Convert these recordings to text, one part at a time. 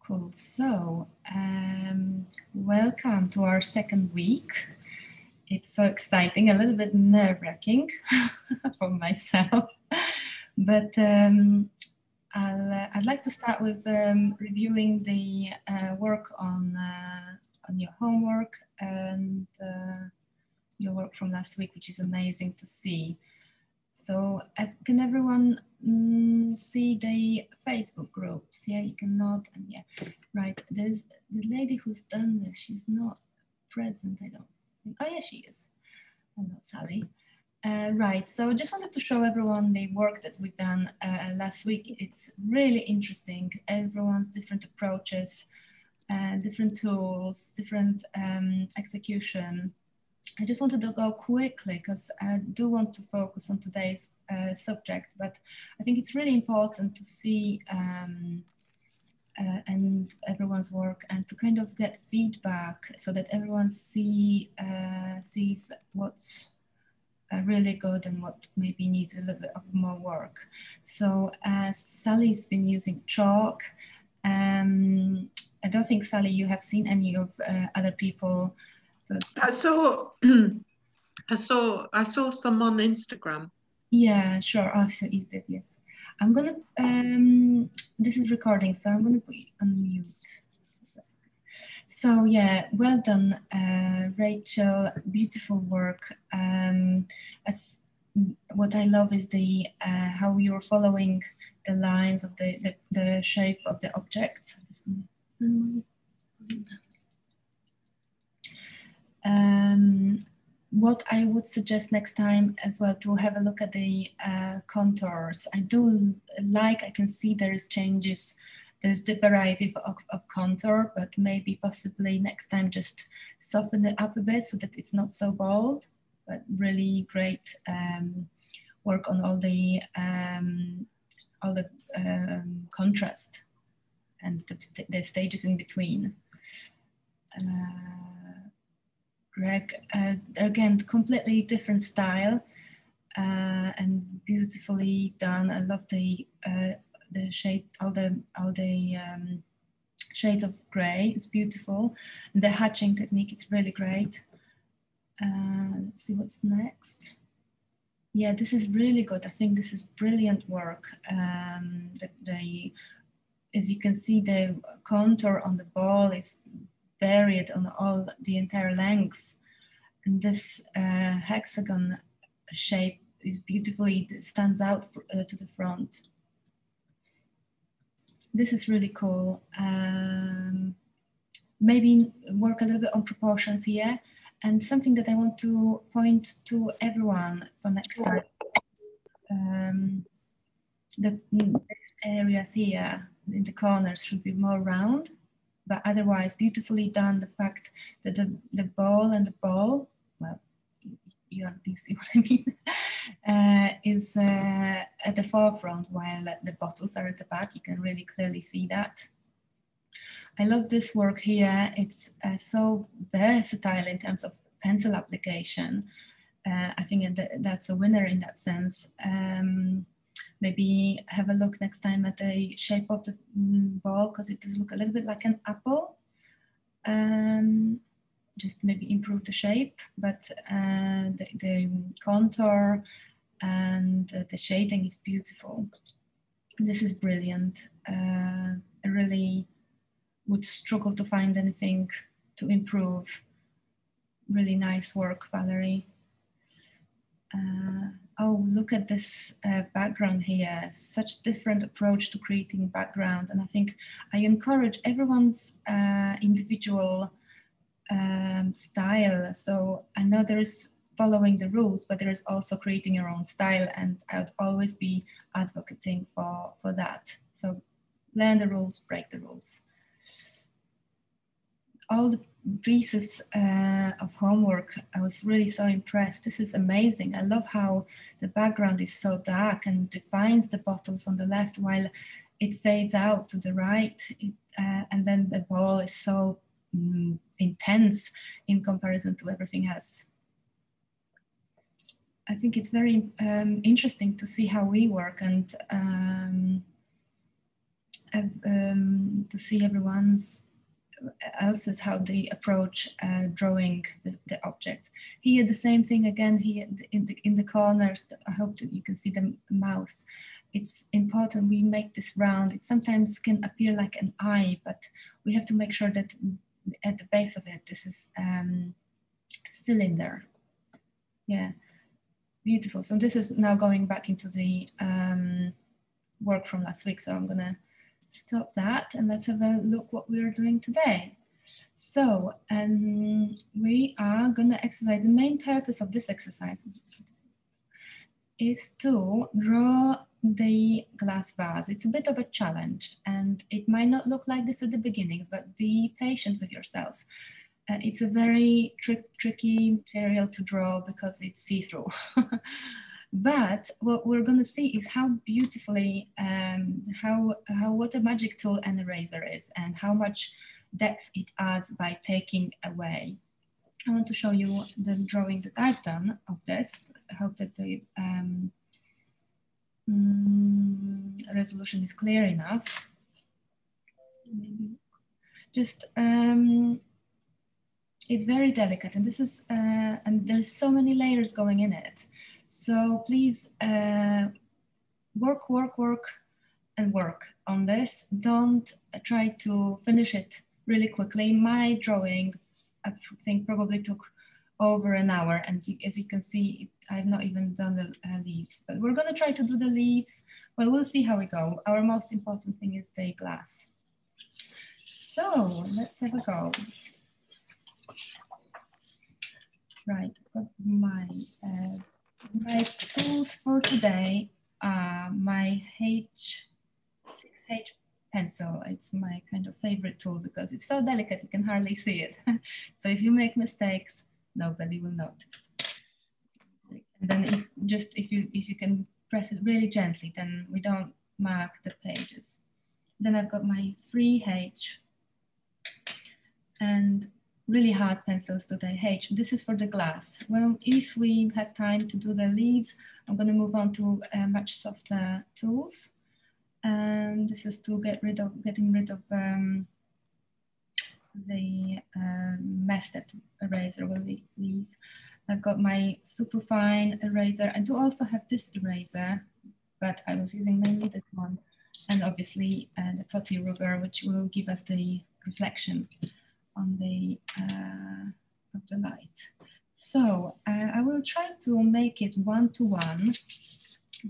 Cool. So, welcome to our second week. It's so exciting, a little bit nerve-wracking for myself, but I'd like to start with reviewing the work on your homework and your work from last week, which is amazing to see. So can everyone see the Facebook groups? Yeah, you can nod, and yeah, right. There's the lady who's done this. She's not present, I don't think. Oh yeah, she is. I'm not Sally. Right, so I just wanted to show everyone the work that we've done last week. It's really interesting. Everyone's different approaches, different tools, different execution. I just wanted to go quickly because I do want to focus on today's subject, but I think it's really important to see and everyone's work and to kind of get feedback so that everyone sees what's really good and what maybe needs a little bit of more work. So Sally's been using chalk. I don't think, Sally, you have seen any of other people. I saw some on Instagram. Yeah, sure. Oh, so you did, yes. I'm gonna, this is recording, so I'm gonna put you on mute. So yeah, well done, Rachel, beautiful work. What I love is the how you're following the lines of the shape of the object. What I would suggest next time as well to have a look at the contours. I do like, I can see there's changes, there's the variety of contour, but maybe possibly next time just soften it up a bit so that it's not so bold, but really great work on all the contrast and the stages in between. Greg, again, completely different style and beautifully done. I love the shade, all the shades of grey. It's beautiful. And the hatching technique is really great. Let's see what's next. Yeah, this is really good. I think this is brilliant work. As you can see, the contour on the ball is varied on all the entire length, and this hexagon shape is beautifully, stands out to the front. This is really cool. Maybe work a little bit on proportions here, and something that I want to point to everyone for next time. These areas here in the corners should be more round, but otherwise beautifully done. The fact that the ball and the ball, well, you see what I mean, is at the forefront while the bottles are at the back. You can really clearly see that. I love this work here. It's so versatile in terms of pencil application. I think that's a winner in that sense. Maybe have a look next time at the shape of the ball, because it does look a little bit like an apple. Just maybe improve the shape, but the contour and the shading is beautiful. This is brilliant. I really would struggle to find anything to improve. Really nice work, Valerie. Oh, look at this background here. Such different approach to creating background. And I think I encourage everyone's individual style. So I know there is following the rules, but there is also creating your own style. And I would always be advocating for that. So learn the rules, break the rules. All the pieces of homework, I was really so impressed. This is amazing. I love how the background is so dark and defines the bottles on the left while it fades out to the right. And then the ball is so intense in comparison to everything else. I think it's very interesting to see how we work, and to to see everyone's else's how they approach drawing the object. Here the same thing again, here in the corners. I hope that you can see the mouse. It's important we make this round. It sometimes can appear like an eye, but we have to make sure that at the base of it, this is cylinder. Yeah, beautiful. So this is now going back into the work from last week. So I'm gonna stop that and let's have a look what we're doing today. So we are gonna exercise. The main purpose of this exercise is to draw the glass vase. It's a bit of a challenge and it might not look like this at the beginning, but be patient with yourself. It's a very tricky material to draw because it's see-through. But what we're going to see is how beautifully, what a magic tool an eraser is and how much depth it adds by taking away. I want to show you the drawing that I've done of this. I hope that the resolution is clear enough. Just, it's very delicate and this is, and there's so many layers going in it. So please work on this. Don't try to finish it really quickly. My drawing, I think probably took over an hour and as you can see, I've not even done the leaves, but we're gonna try to do the leaves. Well, we'll see how we go. Our most important thing is the glass. So let's have a go. Right, I've got my tools for today are my6H pencil. It's my kind of favorite tool because it's so delicate you can hardly see it. So if you make mistakes, nobody will notice. And then if you can press it really gently, then we don't mark the pages. Then I've got my 3H and really hard pencils today. H, this is for the glass. Well, if we have time to do the leaves, I'm going to move on to much softer tools. And this is to getting rid of the mess that eraser will leave. I've got my super fine eraser. I do also have this eraser, but I was using mainly this one. And obviously the potty ruler, which will give us the reflection on the of the light. So I will try to make it 1-to-1.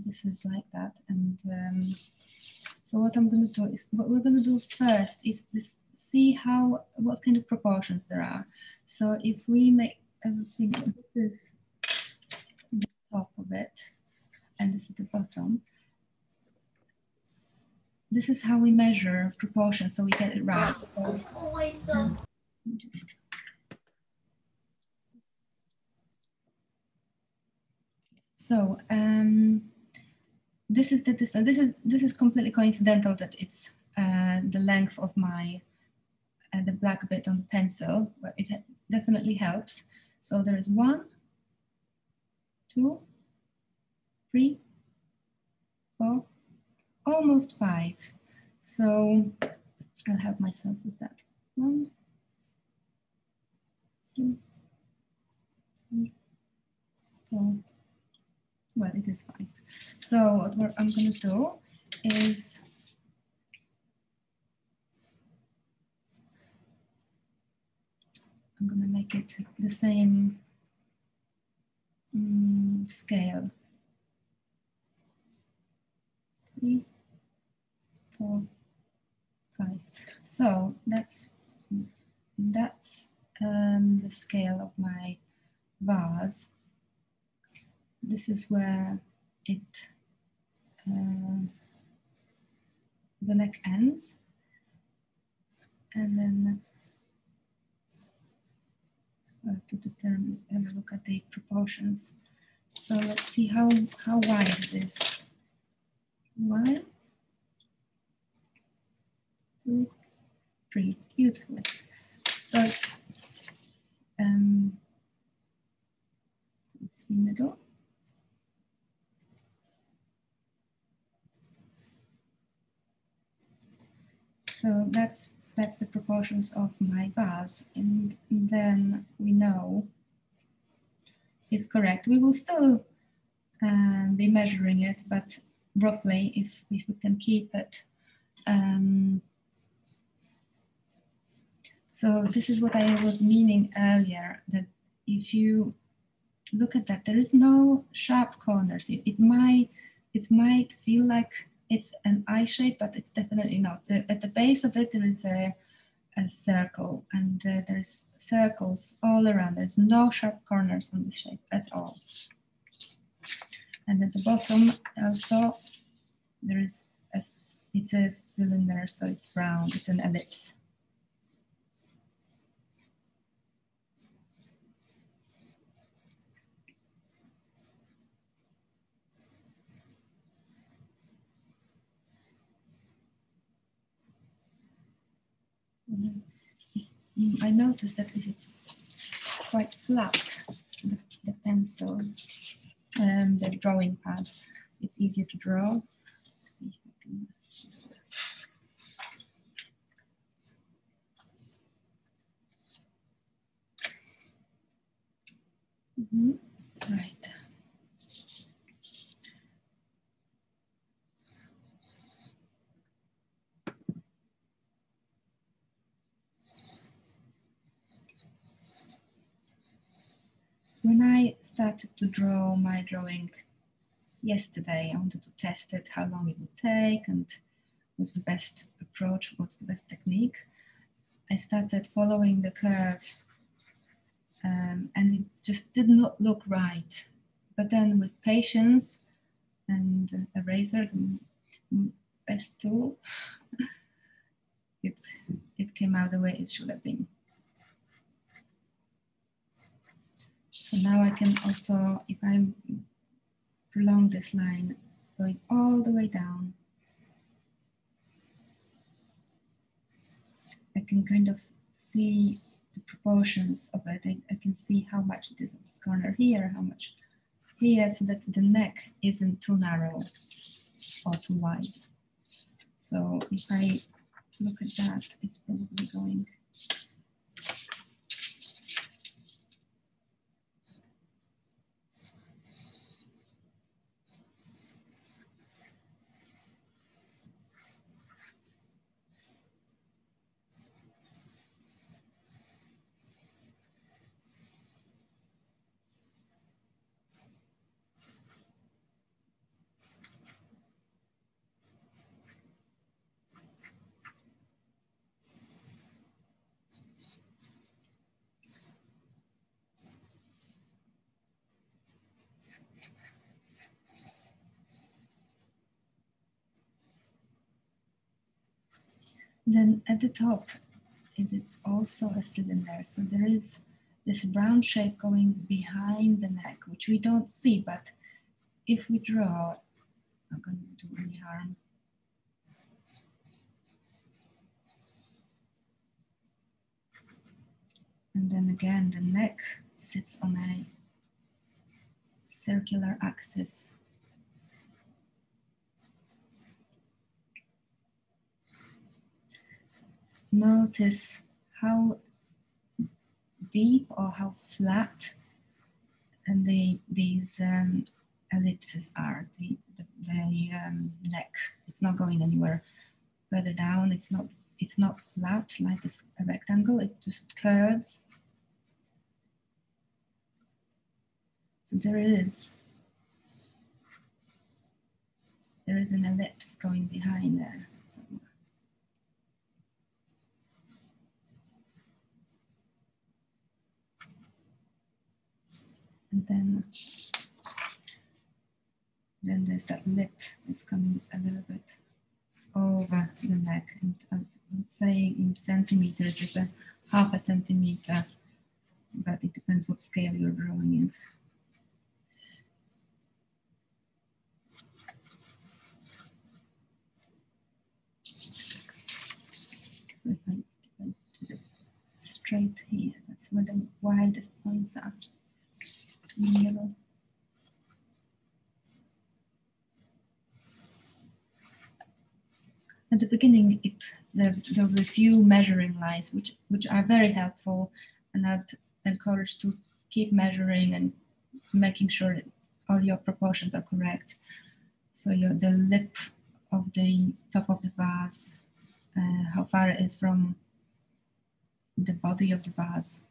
This is like that, and so what I'm going to do is what we're going to do first is this. See what kind of proportions there are. So if we make everything, this is the top of it, and this is the bottom. This is how we measure proportions, so we get it right. So this is the distance. This is completely coincidental that it's the length of my the black bit on the pencil, but it definitely helps. So there is 1, 2, 3, 4, almost 5. So I'll help myself with that. 1, 2, 3, 4. Well, it is 5. So what I'm going to do is I'm going to make it the same scale. 3, 4, 5. So that's the scale of my vase. This is where it the neck ends, and then to determine and look at the proportions. So let's see how wide it is. 1, 2, 3. Beautiful. So it's middle. So that's the proportions of my vase, and then we know it's correct. We will still be measuring it, but roughly, if we can keep it. So this is what I was meaning earlier, that if you look at that, there is no sharp corners. It might feel like it's an eye shape, but it's definitely not. At the base of it, there is a circle, and there's circles all around. There's no sharp corners on this shape at all. And at the bottom also, there is it's a cylinder, so it's round. It's an ellipse. I noticed that if it's quite flat, the pencil and the drawing pad, it's easier to draw. Let's see if I can. Right. When I started to draw my drawing yesterday, I wanted to test it, how long it would take, and what's the best approach, what's the best technique. I started following the curve, and it just did not look right. But then with patience and a razor, the best tool, it came out the way it should have been. So now I can also, if I prolong this line, going all the way down, I can kind of see the proportions of it. I can see how much it is in this corner here, how much here, so that the neck isn't too narrow or too wide. So if I look at that, it's probably going. Then at the top, it's also a cylinder. So there is this brown shape going behind the neck, which we don't see, but if we draw, it's not going to do any harm. And then again, the neck sits on a circular axis. Notice how deep or how flat and these ellipses are. The neck, it's not going anywhere further down. It's not flat like a rectangle. It just curves. So there is an ellipse going behind there somewhere. And then there's that lip that's coming a little bit over the neck. And I would say in centimeters is a half a centimeter, but it depends what scale you're drawing in. If I do it straight here, that's where the widest points are. In the middle. at the beginning, there will be few measuring lines, which are very helpful, and I'd encourage to keep measuring and making sure that all your proportions are correct. So the lip of the top of the vase, how far it is from the body of the vase.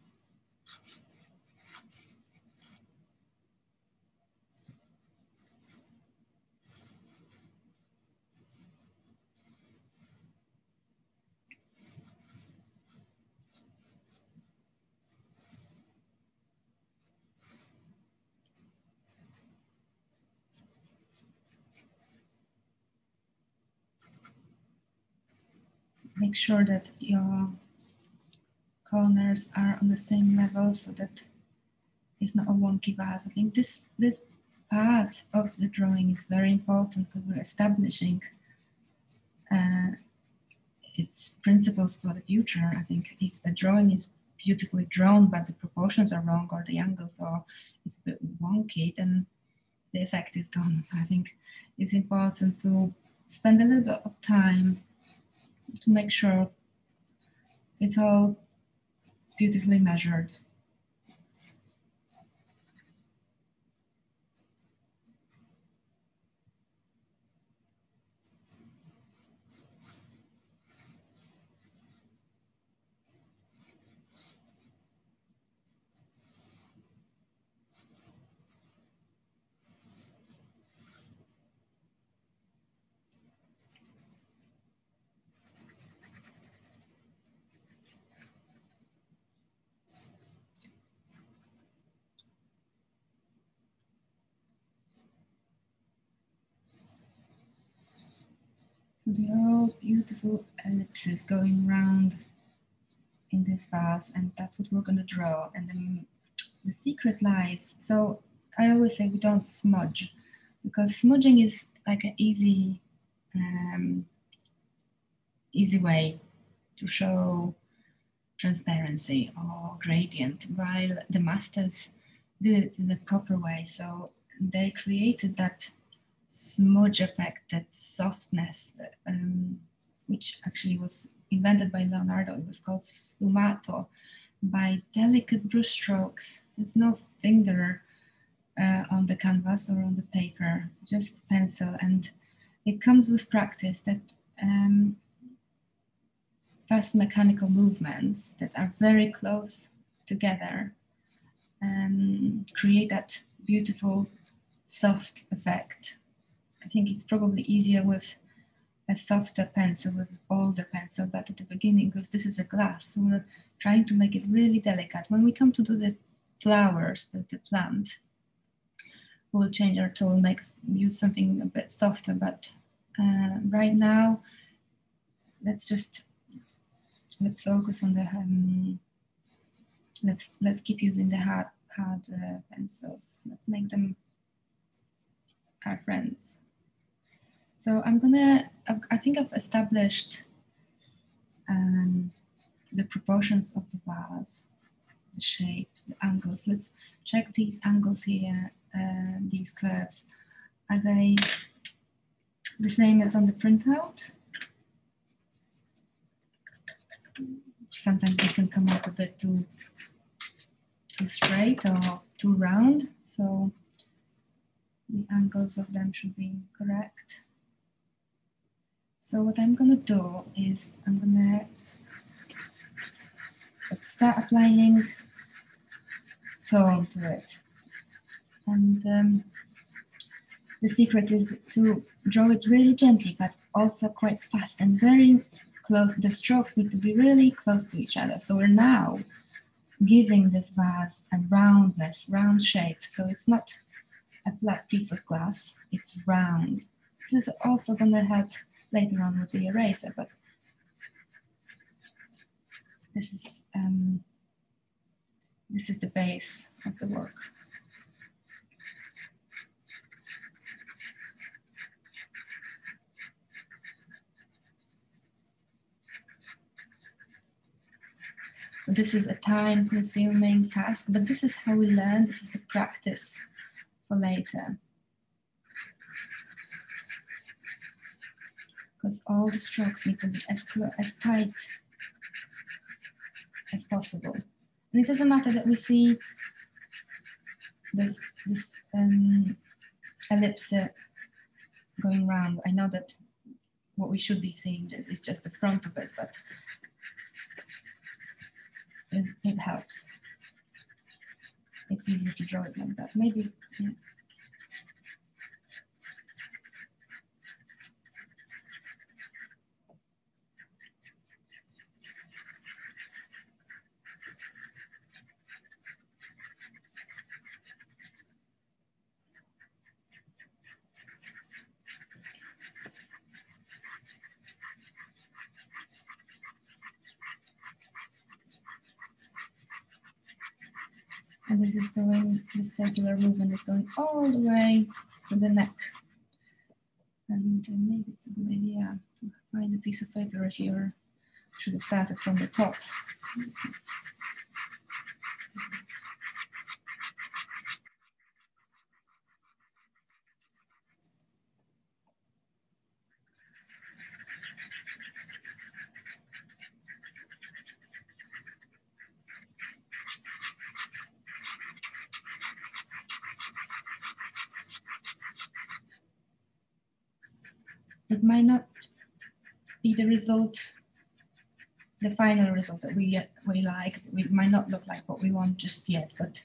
Make sure that your corners are on the same level so that it's not a wonky vase. I think this part of the drawing is very important because we're establishing its principles for the future. I think if the drawing is beautifully drawn but the proportions are wrong or the angles are it's a bit wonky, then the effect is gone. So I think it's important to spend a little bit of time to make sure it's all beautifully measured. So they're all beautiful ellipses going round in this vase, and that's what we're going to draw. And then the secret lies. So I always say we don't smudge, because smudging is like an easy way to show transparency or gradient, while the masters did it in the proper way. So they created that smudge effect, that softness, which actually was invented by Leonardo. It was called sfumato, by delicate brush strokes. There's no finger on the canvas or on the paper, just pencil. And it comes with practice that fast mechanical movements that are very close together create that beautiful soft effect. I think it's probably easier with a softer pencil, with a bolder pencil, but at the beginning, because this is a glass, so we're trying to make it really delicate. When we come to do the flowers, the plant, we'll change our tool, use something a bit softer, but right now, let's focus on the, let's keep using the hard pencils. Let's make them our friends. So I think I've established the proportions of the vase, the shape, the angles. Let's check these angles here, these curves. Are they the same as on the printout? Sometimes they can come out a bit too straight or too round. So the angles of them should be correct. So what I'm going to do is I'm going to start applying tone to it. And the secret is to draw it really gently, but also quite fast and very close. The strokes need to be really close to each other. So we're now giving this vase a roundness, round shape. So it's not a flat piece of glass, it's round. This is also going to help later on with the eraser, but this is the base of the work. So this is a time-consuming task, but this is how we learn. This is the practice for later. because all the strokes need to be as tight as possible. And it doesn't matter that we see this ellipse going round. I know that what we should be seeing is just the front of it, but it helps. It's easier to draw it like that. Maybe, yeah. And this is going, the circular movement is going all the way to the neck. And maybe it's a good idea to find a piece of paper if you should have started from the top. It might not be the result, the final result that we like. It might not look like what we want just yet, but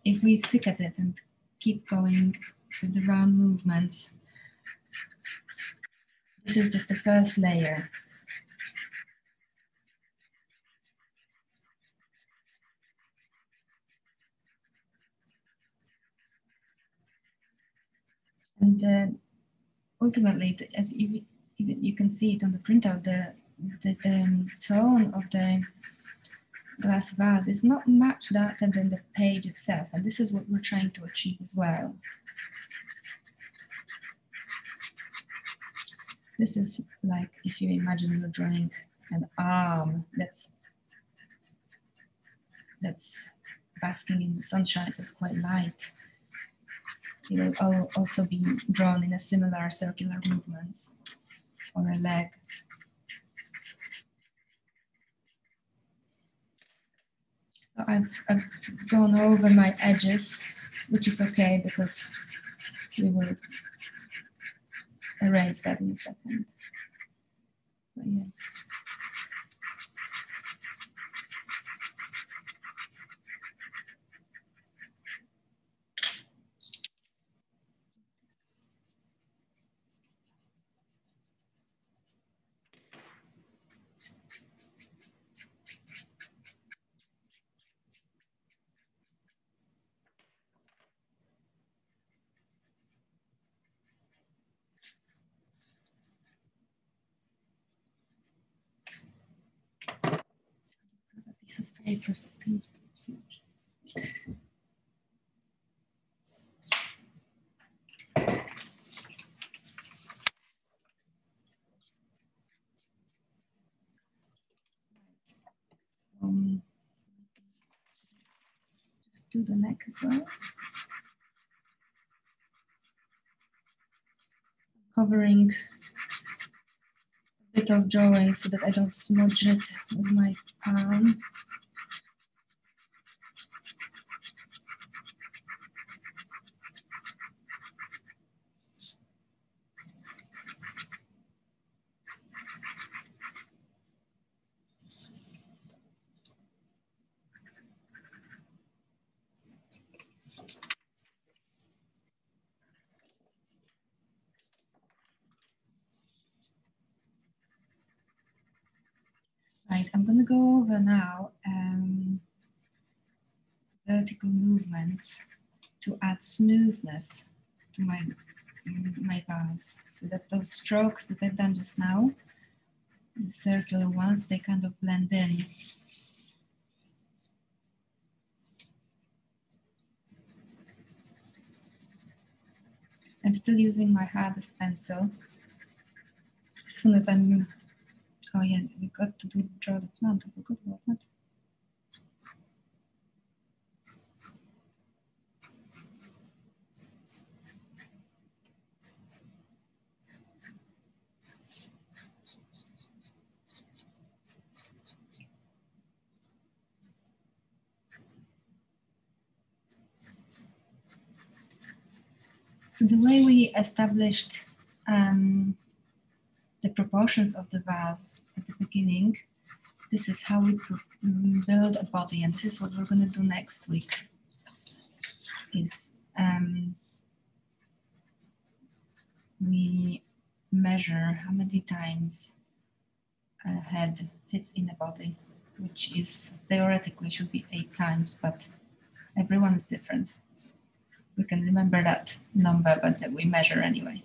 if we stick at it and keep going with the round movements, this is just the first layer. And ultimately, as even you can see it on the printout, the tone of the glass vase is not much darker than the page itself, and this is what we're trying to achieve as well. This is like if you imagine you're drawing an arm that's basking in the sunshine, so it's quite light. It will also be drawn in a similar circular movements, or a leg. So I've gone over my edges, which is okay because we will erase that in a second. But yeah. Piece of paper, so I can smudge. Just do the neck as well. Covering a bit of drawing so that I don't smudge it with my palm. Right, I'm going to go over now vertical movements to add smoothness to my vase, so that those strokes that I've done just now, the circular ones, they kind of blend in. I'm still using my hardest pencil. As soon as I'm, oh yeah, we got to draw the plant, I forgot about that. So the way we established the proportions of the vase at the beginning, this is how we build a body, and this is what we're going to do next week. Is we measure how many times a head fits in a body, which is theoretically should be 8 times, but everyone is different. So we can remember that number, but that we measure anyway.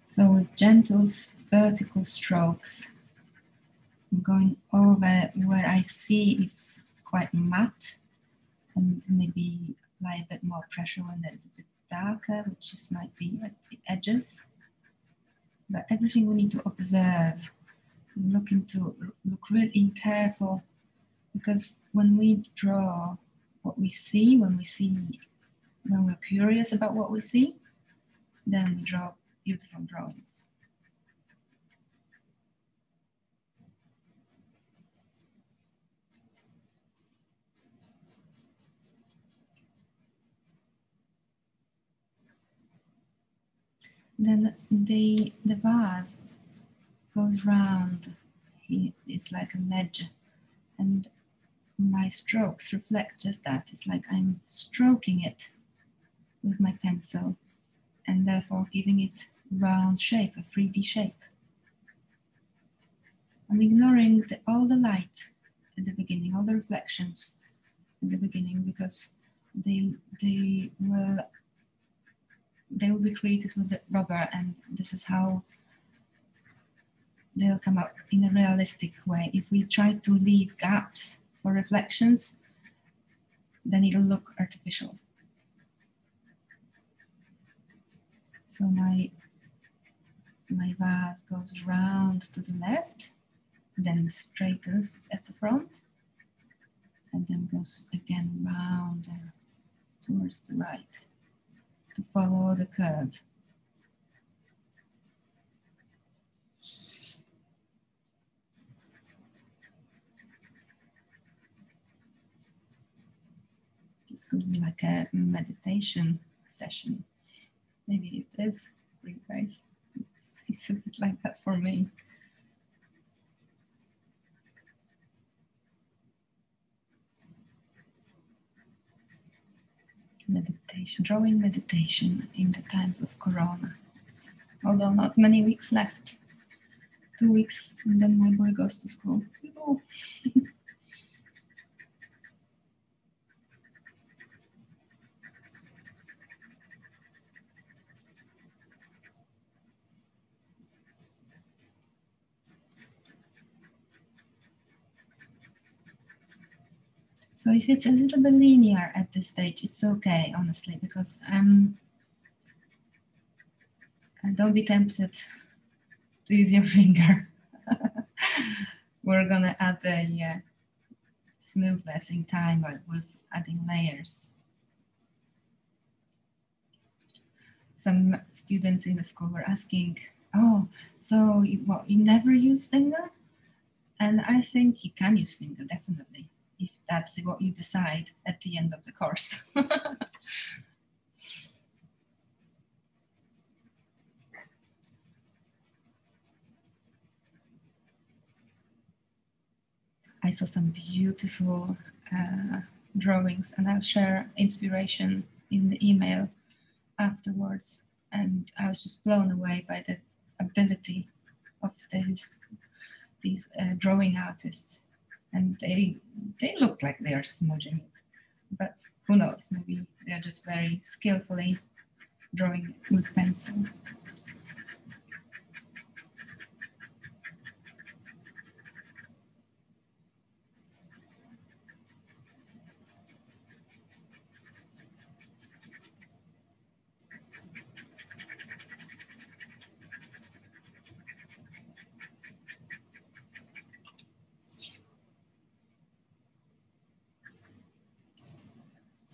So with gentle vertical strokes, I'm going over where I see it's quite matte, and maybe apply a bit more pressure when it's a bit darker, which just might be at the edges. But everything we need to observe, look really careful, because when we draw what we see, when we're curious about what we see, then we draw beautiful drawings. Then the vase goes round. It's like a ledge, and my strokes reflect just that. It's like I'm stroking it with my pencil, and therefore giving it round shape, a 3D shape. I'm ignoring all the light at the beginning, all the reflections at the beginning, because they will be created with the rubber, and this is how they'll come out in a realistic way. If we try to leave gaps for reflections, then it'll look artificial. So my vase goes round to the left, then straightens at the front, and then goes again round and towards the right to follow the curve. This could be like a meditation session. Maybe it is for you guys. It's a bit like that for me. Meditation, drawing meditation in the times of Corona. Although not many weeks left. 2 weeks, and then my boy goes to school. Oh. So if it's a little bit linear at this stage, it's okay, honestly, because don't be tempted to use your finger. We're gonna add a smoothness in time with adding layers. Some students in the school were asking, oh, so you never use finger? And I think you can use finger, definitely, if that's what you decide at the end of the course. I saw some beautiful drawings, and I'll share inspiration in the email afterwards. And I was just blown away by the ability of these drawing artists. And they look like they are smudging it, but who knows, maybe they're just very skillfully drawing with pencil.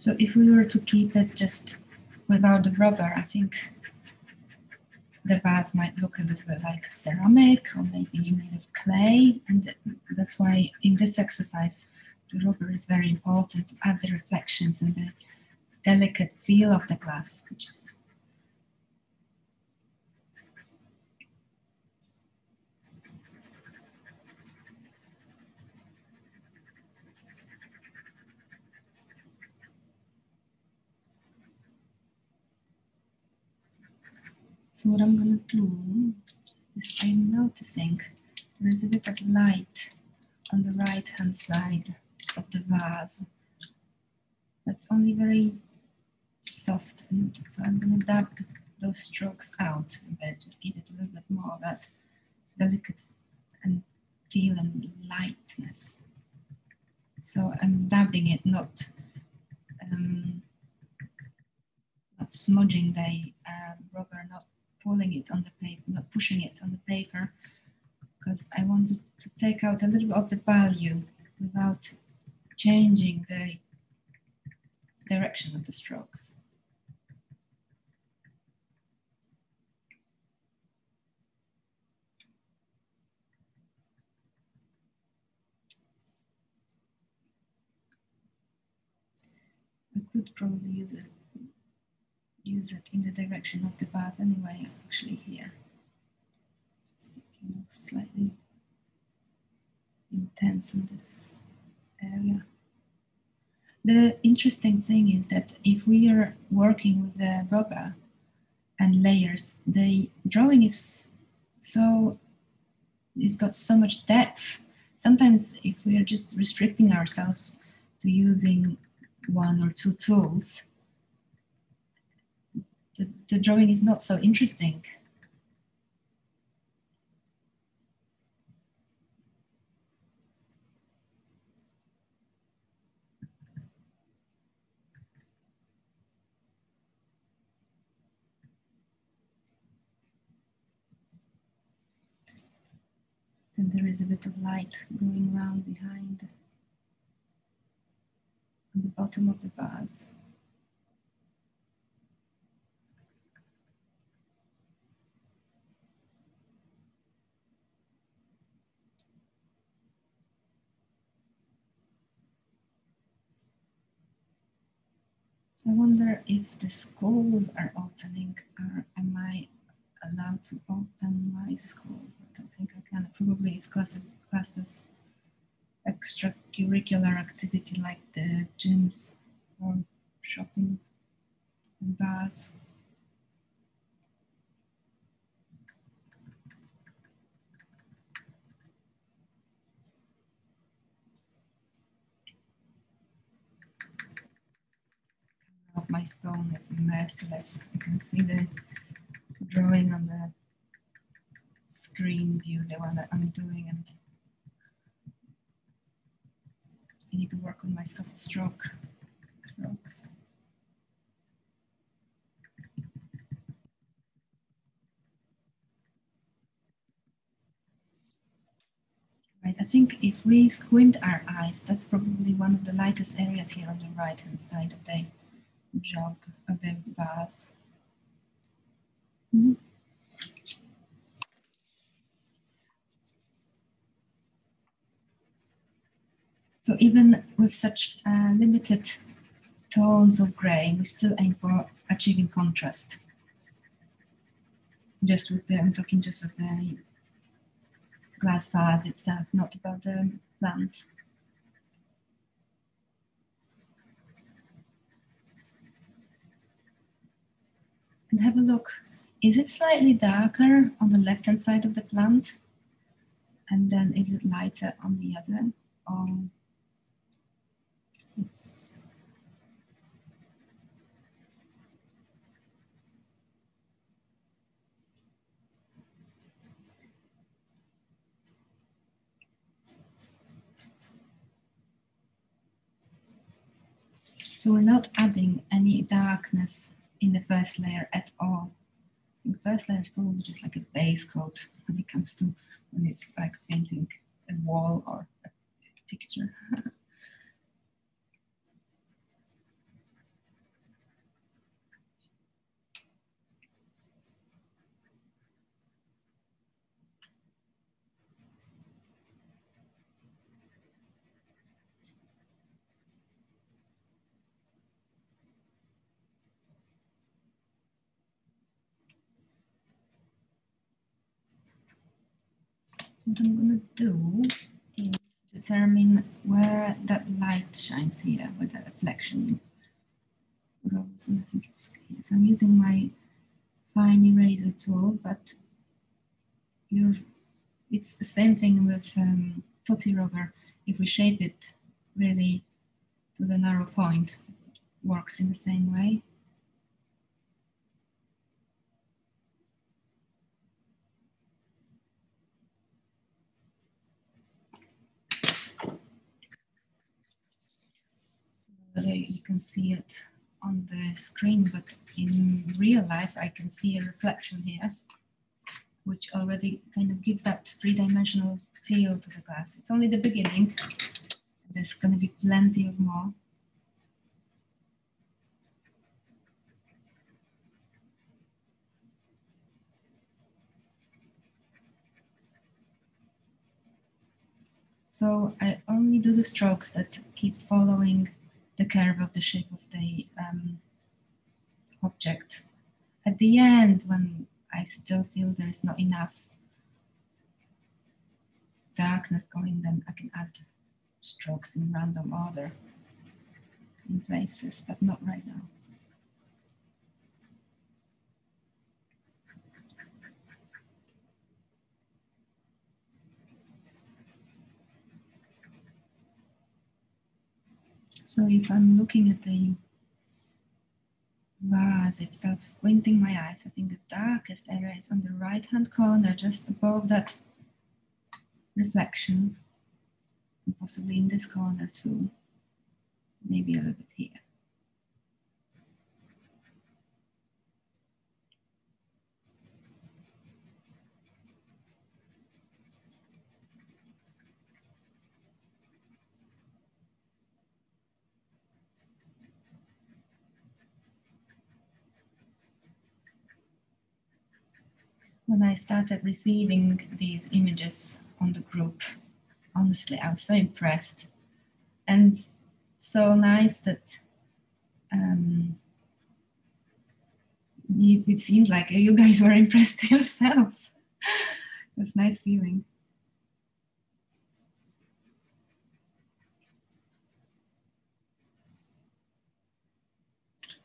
So if we were to keep it just without the rubber, I think the vase might look a little bit like ceramic or maybe made of clay. And that's why in this exercise, the rubber is very important to add the reflections and the delicate feel of the glass, which is so what I'm going to do is I'm noticing there is a bit of light on the right hand side of the vase, but only very soft, and so I'm going to dab those strokes out a bit, just give it a little bit more of that delicate and feel and lightness. So I'm dabbing it, not smudging the rubber, not pulling it on the paper, not pushing it on the paper, because I wanted to take out a little bit of the value without changing the direction of the strokes. I could probably use it in the direction of the vase anyway, actually here. So it looks slightly intense in this area. The interesting thing is that if we are working with the rubber and layers, the drawing is it's got so much depth. Sometimes if we are just restricting ourselves to using one or two tools, the drawing is not so interesting. Then there is a bit of light going around behind on the bottom of the vase. I wonder if the schools are opening, or am I allowed to open my school? I don't think I can. Probably it's classed as extracurricular activity like the gyms or shopping and bars. Of my phone is merciless. You can see the drawing on the screen view, the one that I'm doing, and I need to work on my soft strokes. Right, I think if we squint our eyes, that's probably one of the lightest areas here on the right hand side of the jog of the vase. Mm-hmm. So even with such limited tones of grey, we still aim for achieving contrast. Just with the, I'm talking just with the glass vase itself, not about the plant. And have a look. Is it slightly darker on the left-hand side of the plant? And then is it lighter on the other? Or it's so we're not adding any darkness in the first layer at all. The first layer is probably just like a base coat when it comes to when it's like painting a wall or a picture. What I'm going to do is determine where that light shines here, where the reflection goes. And I think it's here. So I'm using my fine eraser tool, but it's the same thing with putty rubber. If we shape it really to the narrow point, it works in the same way. Whether you can see it on the screen, but in real life I can see a reflection here, which already kind of gives that three-dimensional feel to the glass. It's only the beginning. There's going to be plenty of more. So I only do the strokes that keep following the curve of the shape of the object. At the end, when I still feel there is not enough darkness going, then I can add strokes in random order in places, but not right now. So if I'm looking at the vase itself, squinting my eyes, I think the darkest area is on the right-hand corner, just above that reflection, and possibly in this corner too, maybe a little bit here. When I started receiving these images on the group, honestly, I was so impressed and so nice that it seemed like you guys were impressed yourselves. It's a nice feeling.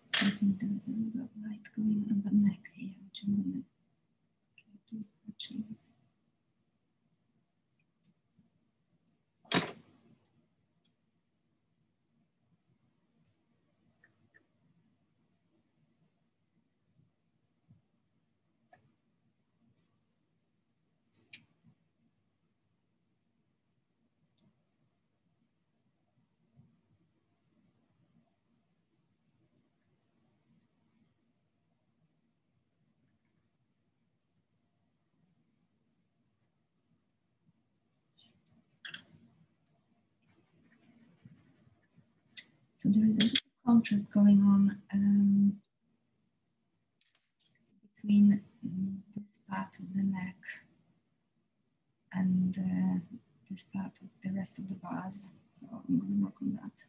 So I think there is a little bit of light going on the neck here, which I'm going to try to achieve. So there is a little contrast going on between this part of the neck and this part of the rest of the vase. So I'm going to work on that.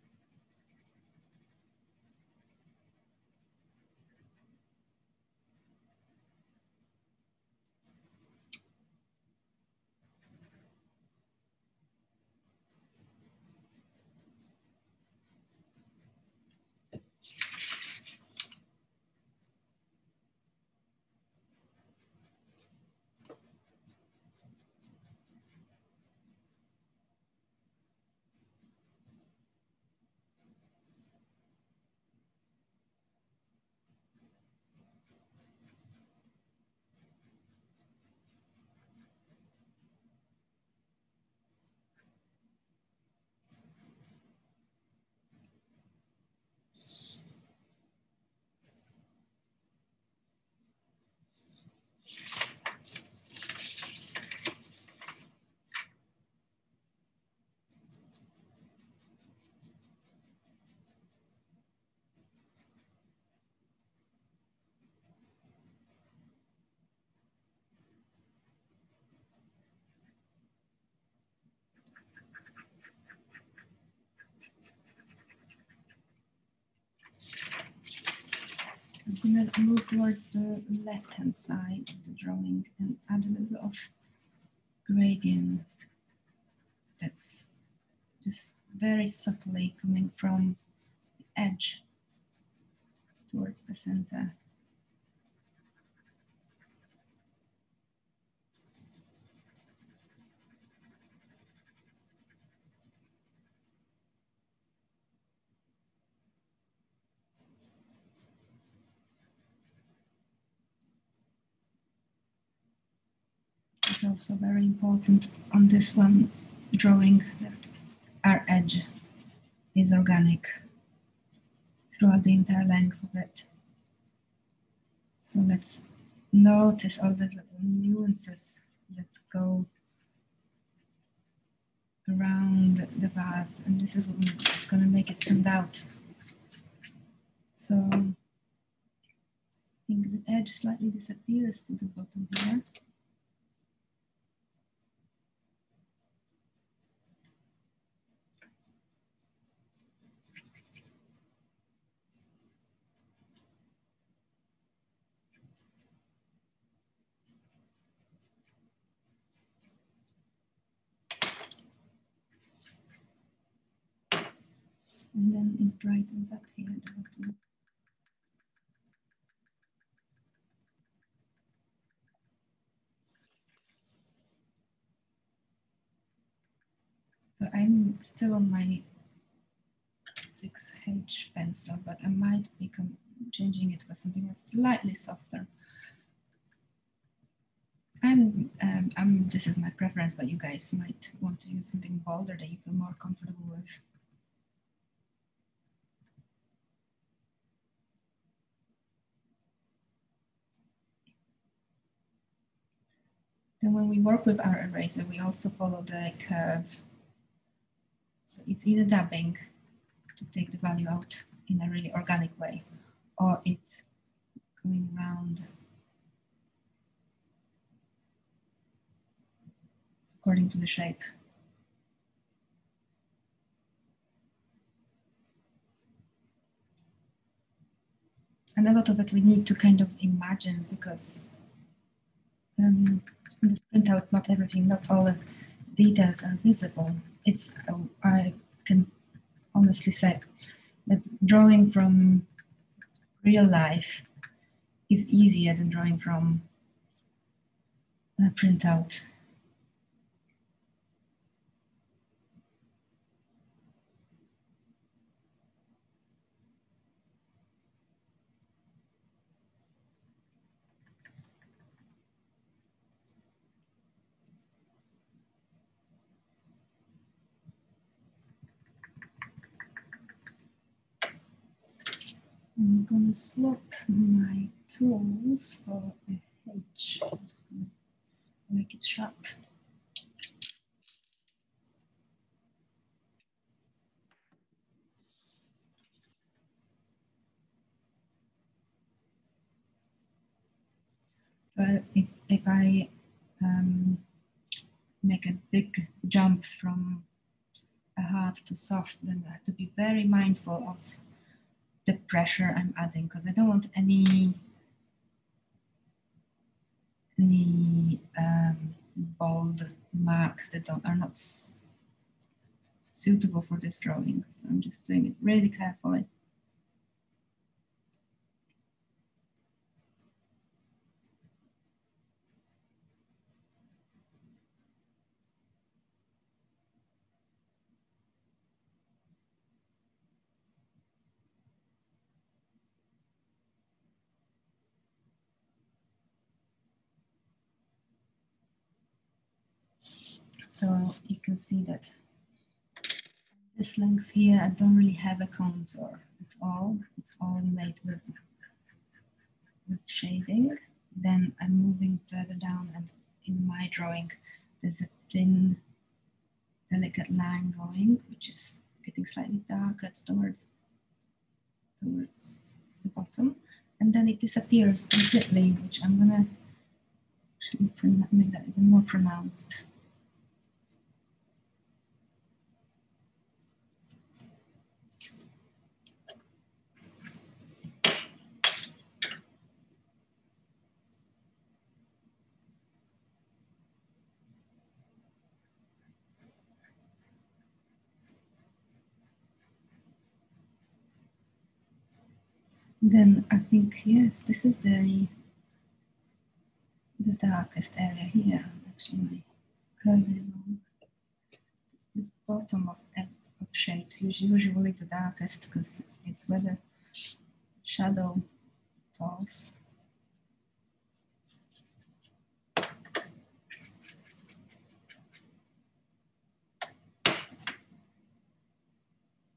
I'm going to move towards the left-hand side of the drawing and add a little bit of gradient that's just very subtly coming from the edge towards the center. It's also very important on this one drawing that our edge is organic throughout the entire length of it. So let's notice all the little nuances that go around the vase, and this is what is going to make it stand out. So I think the edge slightly disappears to the bottom here. And then it brightens up here at the bottom. So I'm still on my 6H pencil, but I might be changing it for something that's slightly softer. This is my preference, but you guys might want to use something bolder that you feel more comfortable with. Then when we work with our eraser, we also follow the curve. So it's either dabbing to take the value out in a really organic way, or it's going around according to the shape. And a lot of it we need to kind of imagine, because in this printout, not everything, not all the details are visible. It's, I can honestly say that drawing from real life is easier than drawing from a printout. I'm gonna swap my tools for a H. Make it sharp. So if I make a big jump from a hard to soft, then I have to be very mindful of the pressure I'm adding, because I don't want any bold marks that are not suitable for this drawing. So I'm just doing it really carefully. So you can see that this length here, I don't really have a contour at all. It's all made with shading. Then I'm moving further down, and in my drawing, there's a thin, delicate line going, which is getting slightly darker towards the bottom. And then it disappears completely, which I'm gonna actually make that even more pronounced. Then I think, yes, this is the darkest area here. Actually, my curve is wrong. The bottom of shapes is usually the darkest because it's where the shadow falls.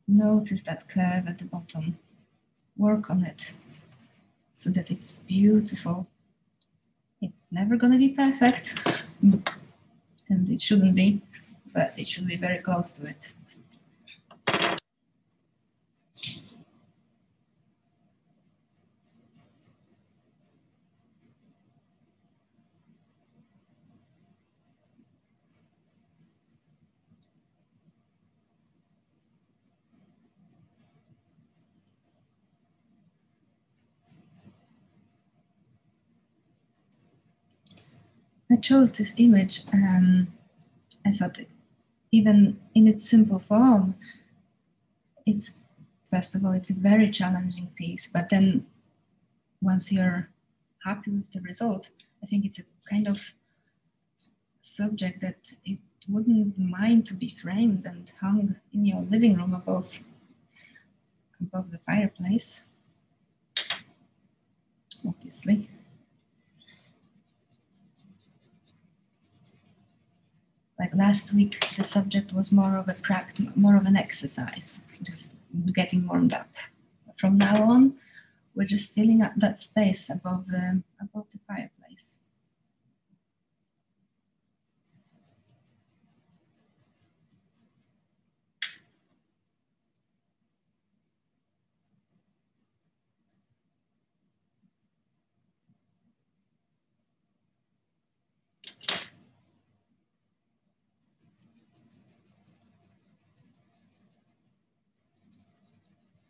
Notice that curve at the bottom. Work on it so that it's beautiful. It's never going to be perfect, and it shouldn't be, but it should be very close to it. I chose this image. I thought, even in its simple form, it's, first of all, it's a very challenging piece. But then, once you're happy with the result, I think it's a kind of subject that it wouldn't mind to be framed and hung in your living room above the fireplace, obviously. Like last week, the subject was more of an exercise, just getting warmed up. From now on, we're just filling up that space above the fireplace.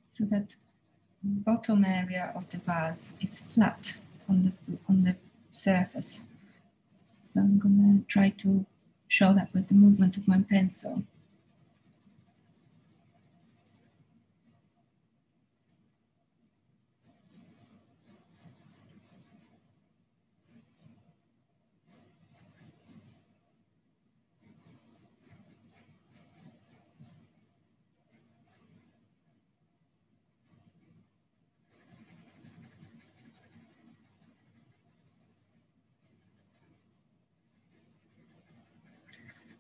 So that bottom area of the vase is flat on the surface. So I'm gonna try to show that with the movement of my pencil.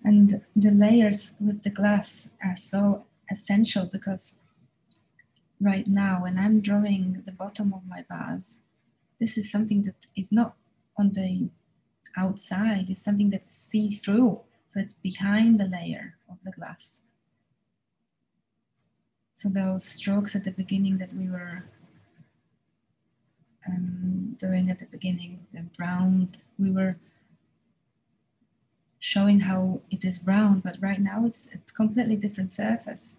And the layers with the glass are so essential because right now when I'm drawing the bottom of my vase, this is something that is not on the outside, it's something that's see-through. So it's behind the layer of the glass. So those strokes at the beginning that we were doing at the beginning, the brown, we were showing how it is brown, but right now it's a completely different surface.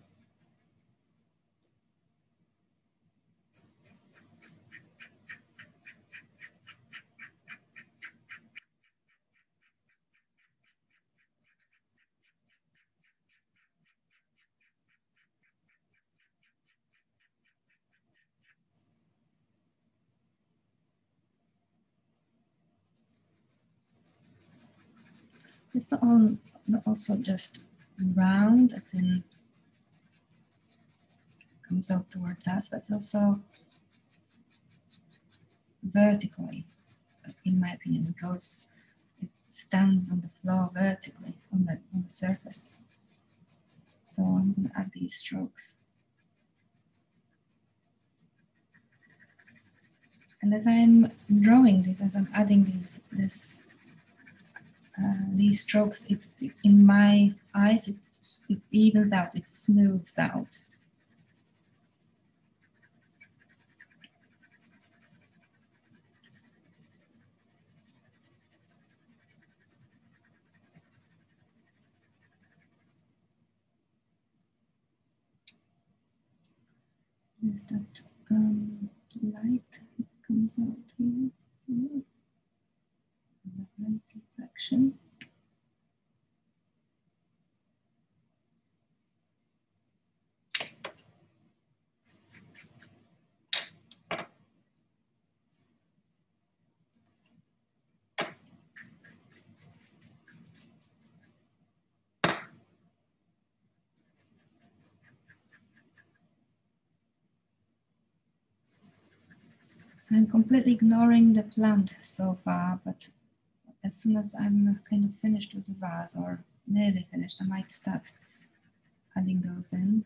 It's not also just round, as in comes out towards us, but it's also vertically, in my opinion, because it stands on the floor vertically on the surface. So I'm going to add these strokes. And as I'm drawing this, as I'm adding these strokes, it's in my eyes, it evens out, it smooths out. There's that light that comes out here. The light reflection. So I'm completely ignoring the plant so far, but as soon as I'm kind of finished with the vase, or nearly finished, I might start adding those in.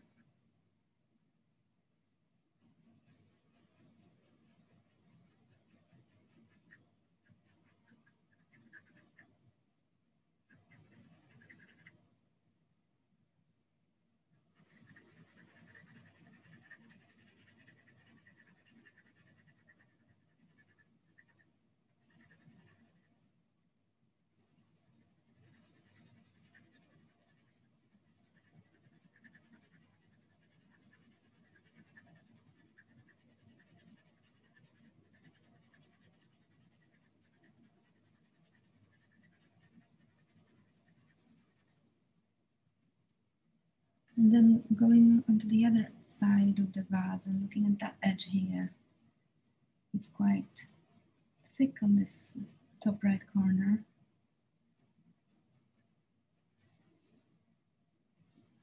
And then going onto the other side of the vase and looking at that edge here, it's quite thick on this top right corner,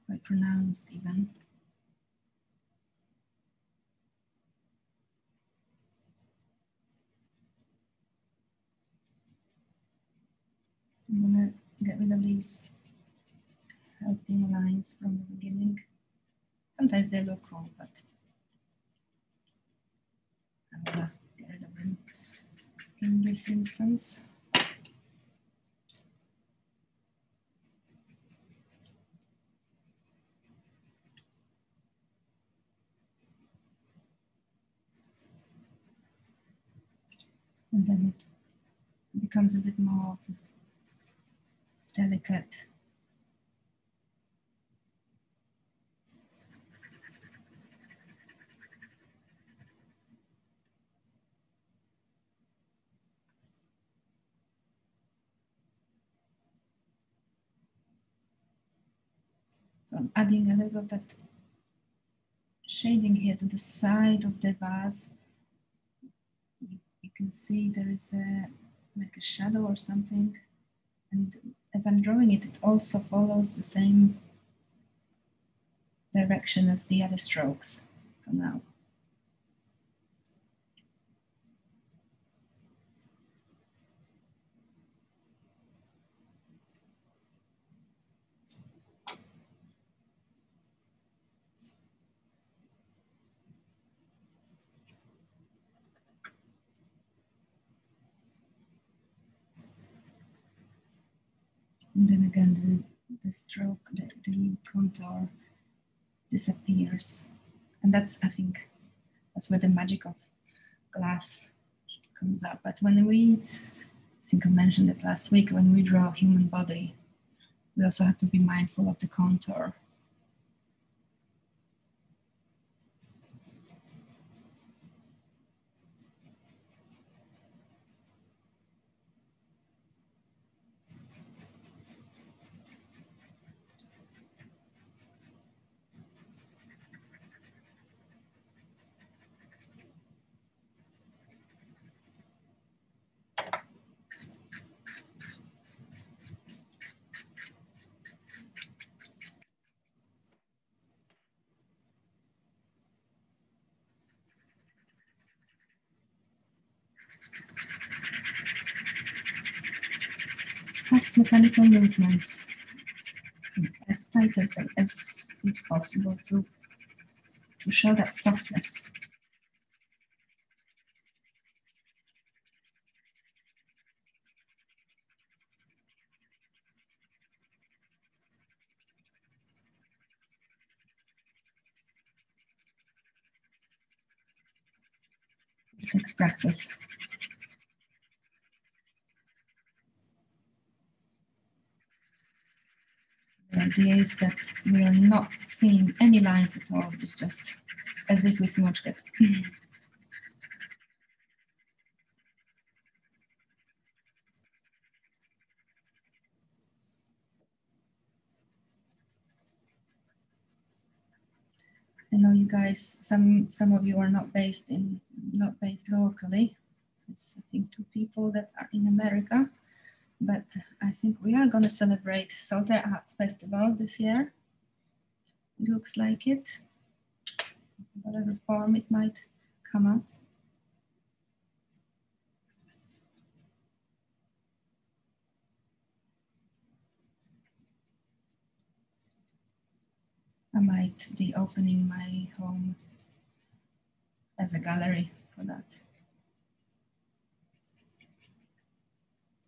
quite pronounced even. I'm gonna get rid of these helping lines from the beginning. Sometimes they look cool, but I'm gonna get rid of them in this instance. And then it becomes a bit more delicate. So I'm adding a little of that shading here to the side of the vase. You can see there is like a shadow or something. And as I'm drawing it, it also follows the same direction as the other strokes for now. And then again, the stroke, the contour disappears. And that's, I think, that's where the magic of glass comes up. But when we, I think I mentioned it last week, when we draw a human body, we also have to be mindful of the contour. Fast mechanical movements, as tight as it's possible to show that softness. It takes practice. The idea is that we are not seeing any lines at all. It's just as if we smudged it. I know you guys, some of you are not based locally. There's, I think, 2 people that are in America, but I think we are going to celebrate Salter Arts Festival this year. It looks like it, whatever form it might come as. I might be opening my home as a gallery for that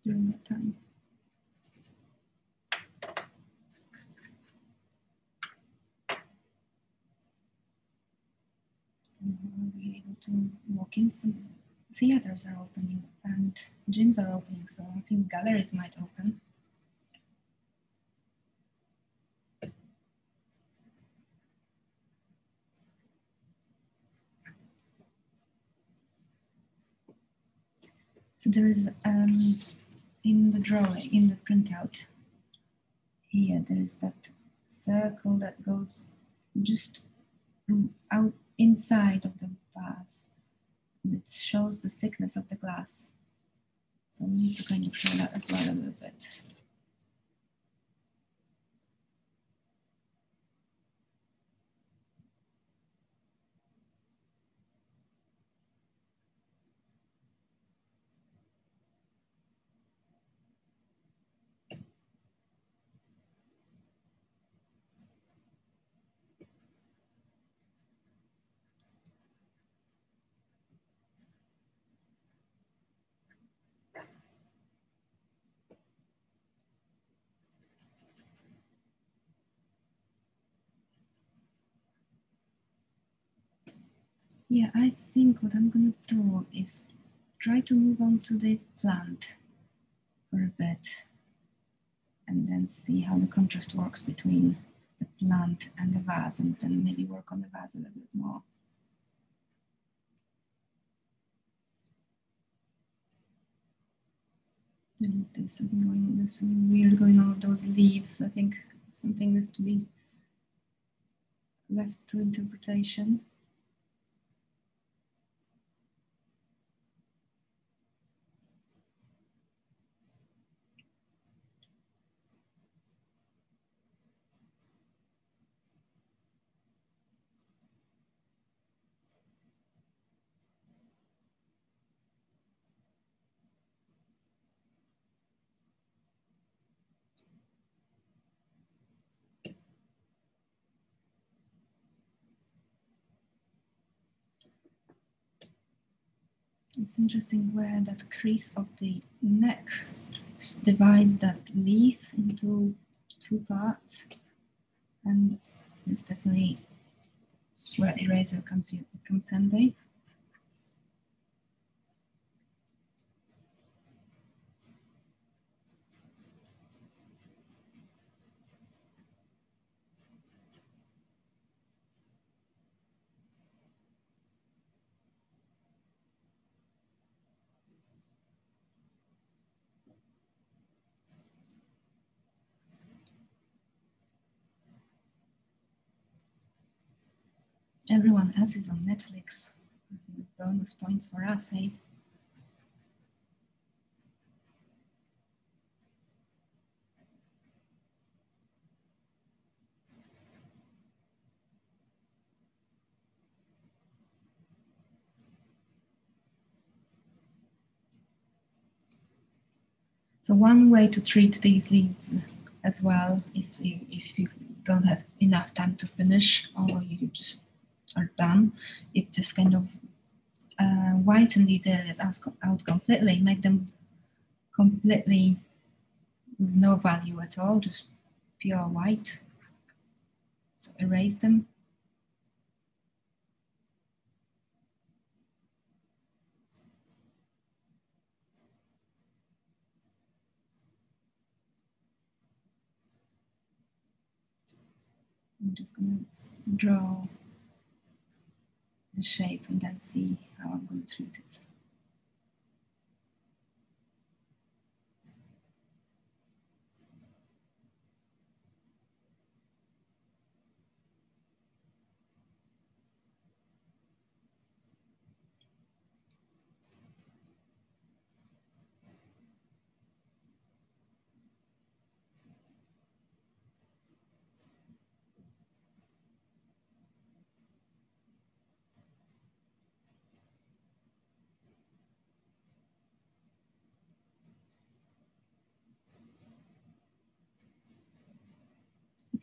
during that time. And I'll be able to walk in. Some theaters are opening and gyms are opening, so I think galleries might open. So there is in the drawing, in the printout here, there is that circle that goes just out inside of the vase. And it shows the thickness of the glass. So we need to kind of show that as well a little bit. Yeah, I think what I'm going to do is try to move on to the plant for a bit and then see how the contrast works between the plant and the vase, and then maybe work on the vase a little bit more. There's something weird going on with those leaves. I think something is to be left to interpretation. It's interesting where that crease of the neck divides that leaf into two parts, and it's definitely where eraser comes handy. Everyone else is on Netflix. Bonus points for us, eh? So one way to treat these leaves as well, if you don't have enough time to finish or you just are done, it's just kind of whiten these areas out completely, make them completely with no value at all, just pure white. So erase them. I'm just going to draw the shape and then see how I'm going to treat it.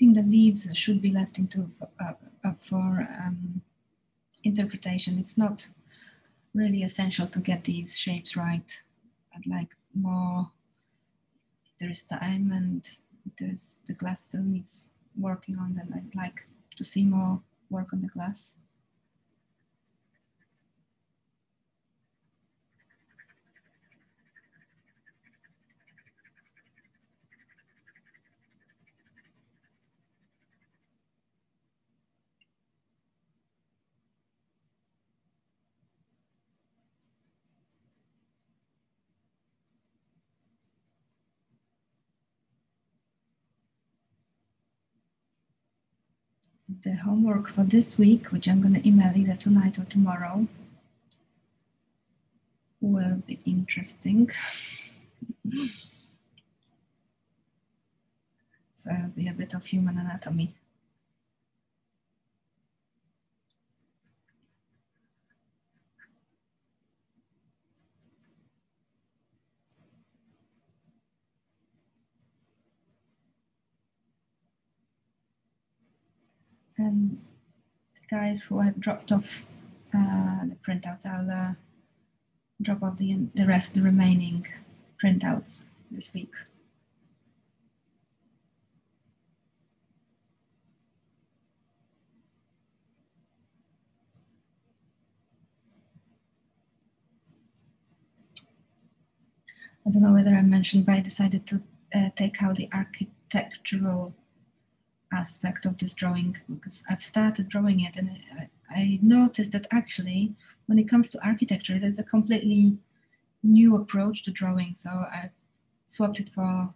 think the leaves should be left up for interpretation. It's not really essential to get these shapes right. I'd like more, if there is time and if there's the glass still needs working on, then I'd like to see more work on the glass. The homework for this week, which I'm going to email either tonight or tomorrow, will be interesting. So it'll be a bit of human anatomy. And the guys who have dropped off the printouts, I'll drop off the remaining printouts this week. I don't know whether I mentioned, but I decided to take out the architectural aspect of this drawing because I've started drawing it, and I noticed that actually when it comes to architecture, there's a completely new approach to drawing. So I swapped it for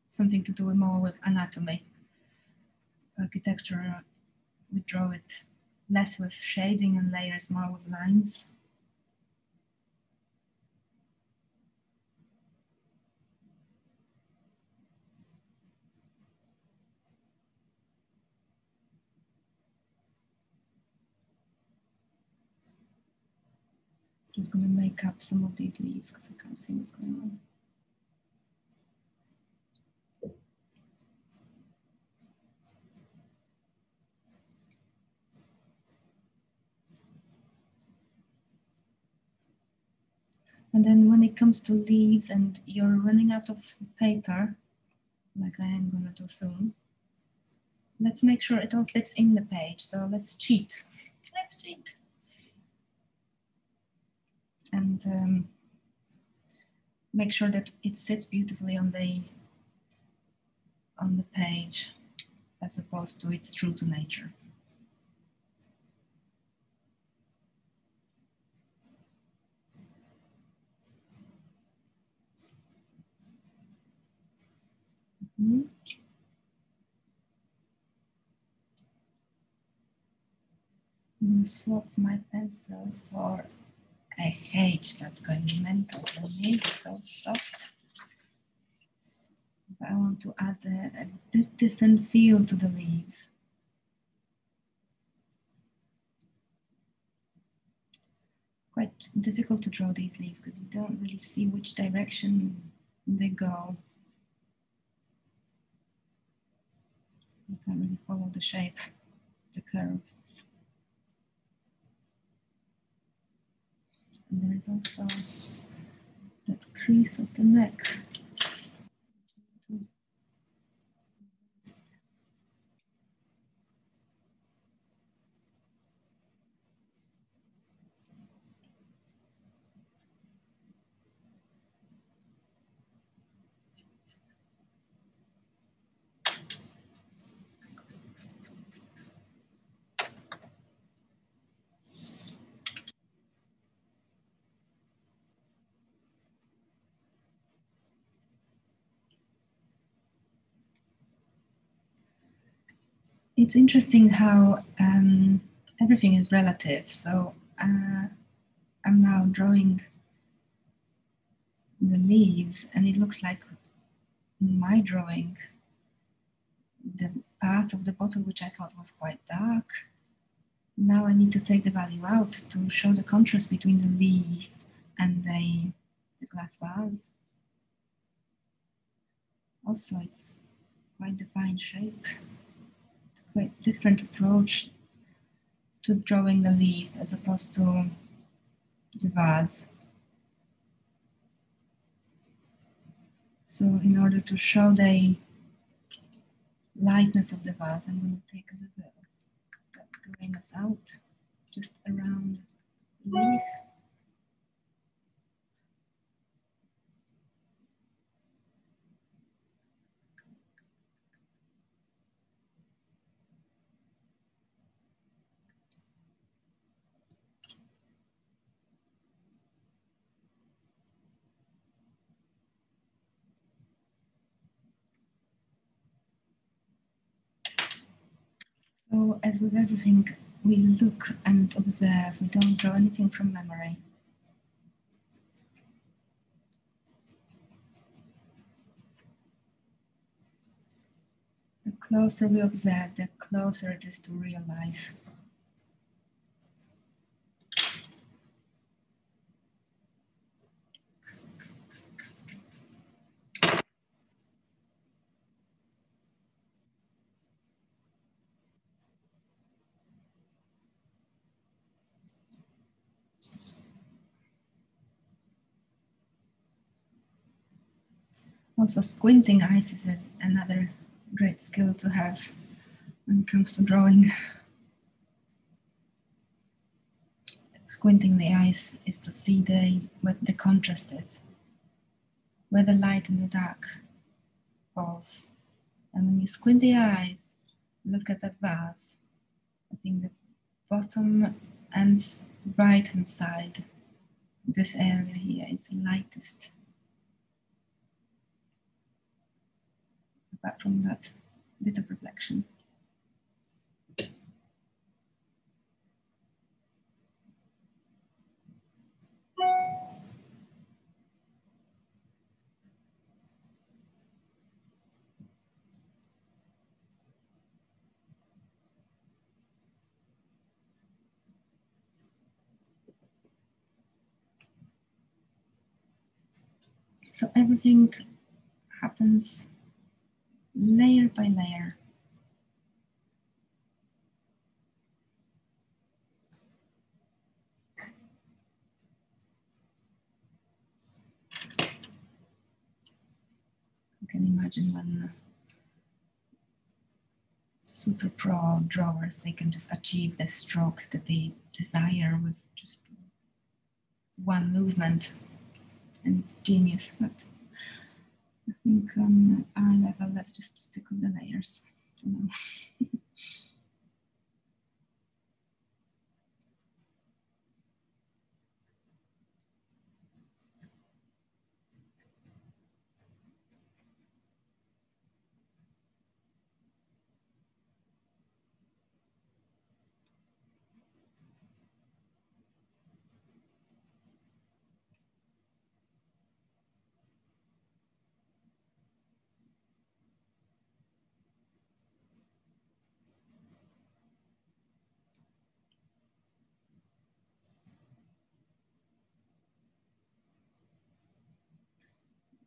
something to do more with anatomy. Architecture, we draw it less with shading and layers, more with lines. Just going to make up some of these leaves because I can't see what's going on. And then when it comes to leaves and you're running out of paper, like I am going to do soon, let's make sure it all fits in the page. So let's cheat. Let's cheat. And make sure that it sits beautifully on the page, as opposed to it's true to nature. Mm-hmm. I'm going to swap my pencil for a H. That's going mental for me. It's so soft. But I want to add a bit different feel to the leaves. Quite difficult to draw these leaves because you don't really see which direction they go. You can't really follow the shape, the curve. And there is also that crease of the neck. It's interesting how everything is relative. So I'm now drawing the leaves, and it looks like in my drawing, the part of the bottle which I thought was quite dark. Now I need to take the value out to show the contrast between the leaf and the glass vase. Also, it's quite defined shape. quite different approach to drawing the leaf as opposed to the vase. So in order to show the lightness of the vase, I'm going to take a little bit of that grayness out, just around the leaf. So as with everything, we look and observe, we don't draw anything from memory. The closer we observe, the closer it is to real life. Also, squinting eyes is another great skill to have when it comes to drawing. Squinting the eyes is to see what the contrast is, where the light and the dark falls. And when you squint the eyes, look at that vase. I think the bottom and right hand side, this area here is the lightest. Apart from that bit of reflection. So everything happens layer by layer. You can imagine when super pro drawers, they can just achieve the strokes that they desire with just one movement, and it's genius. But I think on our level, let's just stick with the layers.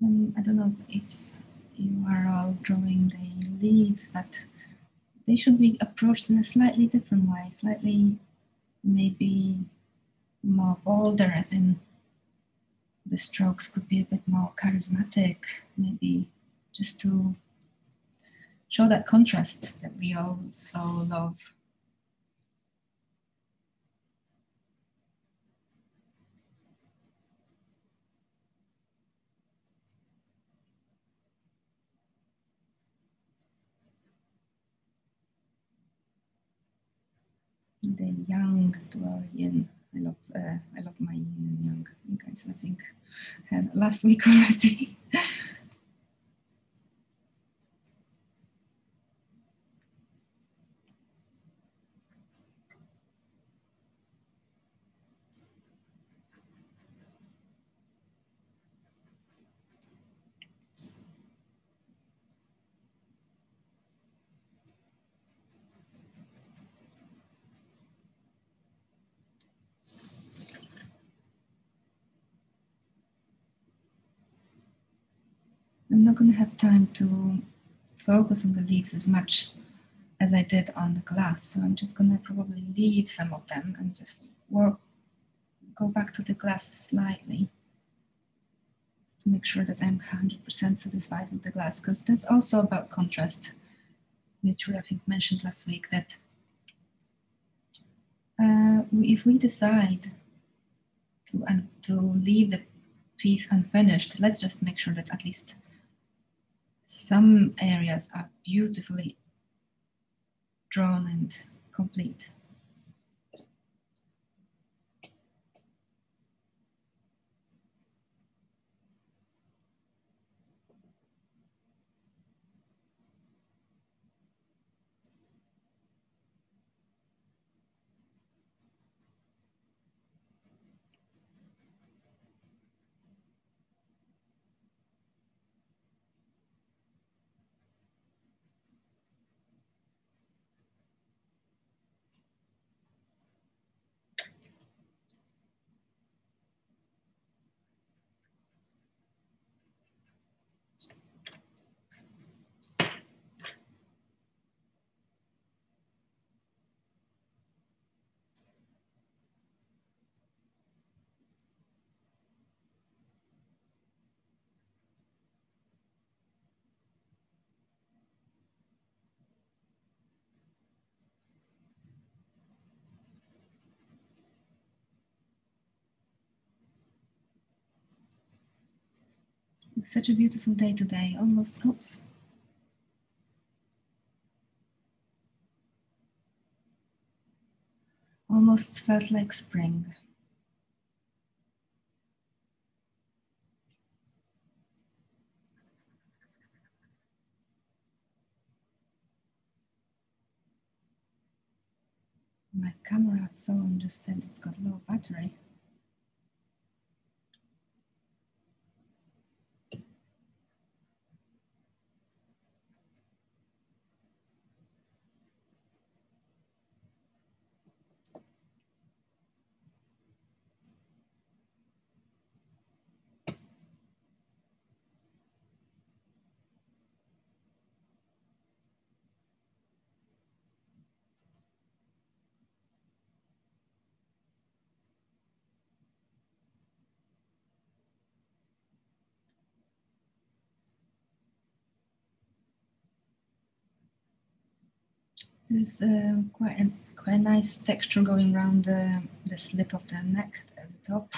I don't know if you are all drawing the leaves, but they should be approached in a slightly different way, slightly maybe more bolder, as in the strokes could be a bit more charismatic, maybe just to show that contrast that we all so love. The young dwell yin. I love my yin and yang. You guys, I think, had last week already. I'm not going to have time to focus on the leaves as much as I did on the glass. So I'm just gonna probably leave some of them and just go back to the glass slightly to make sure that I'm 100% satisfied with the glass, because that's also about contrast, which I think mentioned last week, that if we decide to leave the piece unfinished, let's just make sure that at least some areas are beautifully drawn and complete. It's such a beautiful day today, almost felt like spring. My camera phone just said it's got low battery. There's quite a nice texture going around the slip of the neck at the top.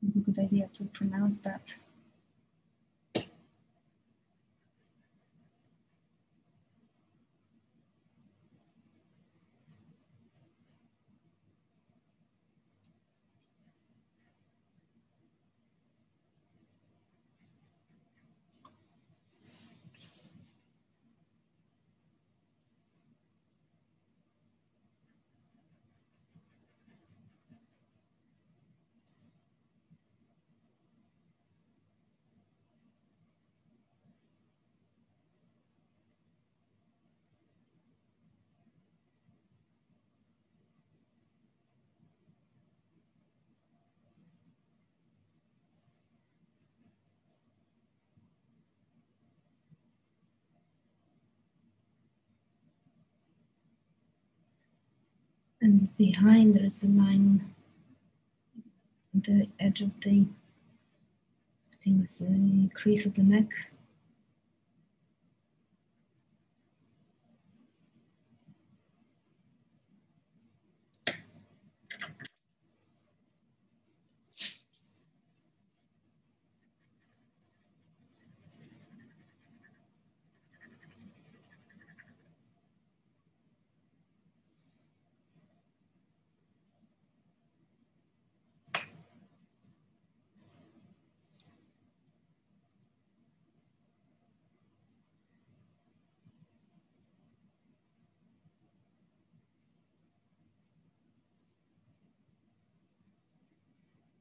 Maybe a good idea to pronounce that. And behind there is a line at the edge of the, I think it's the crease of the neck.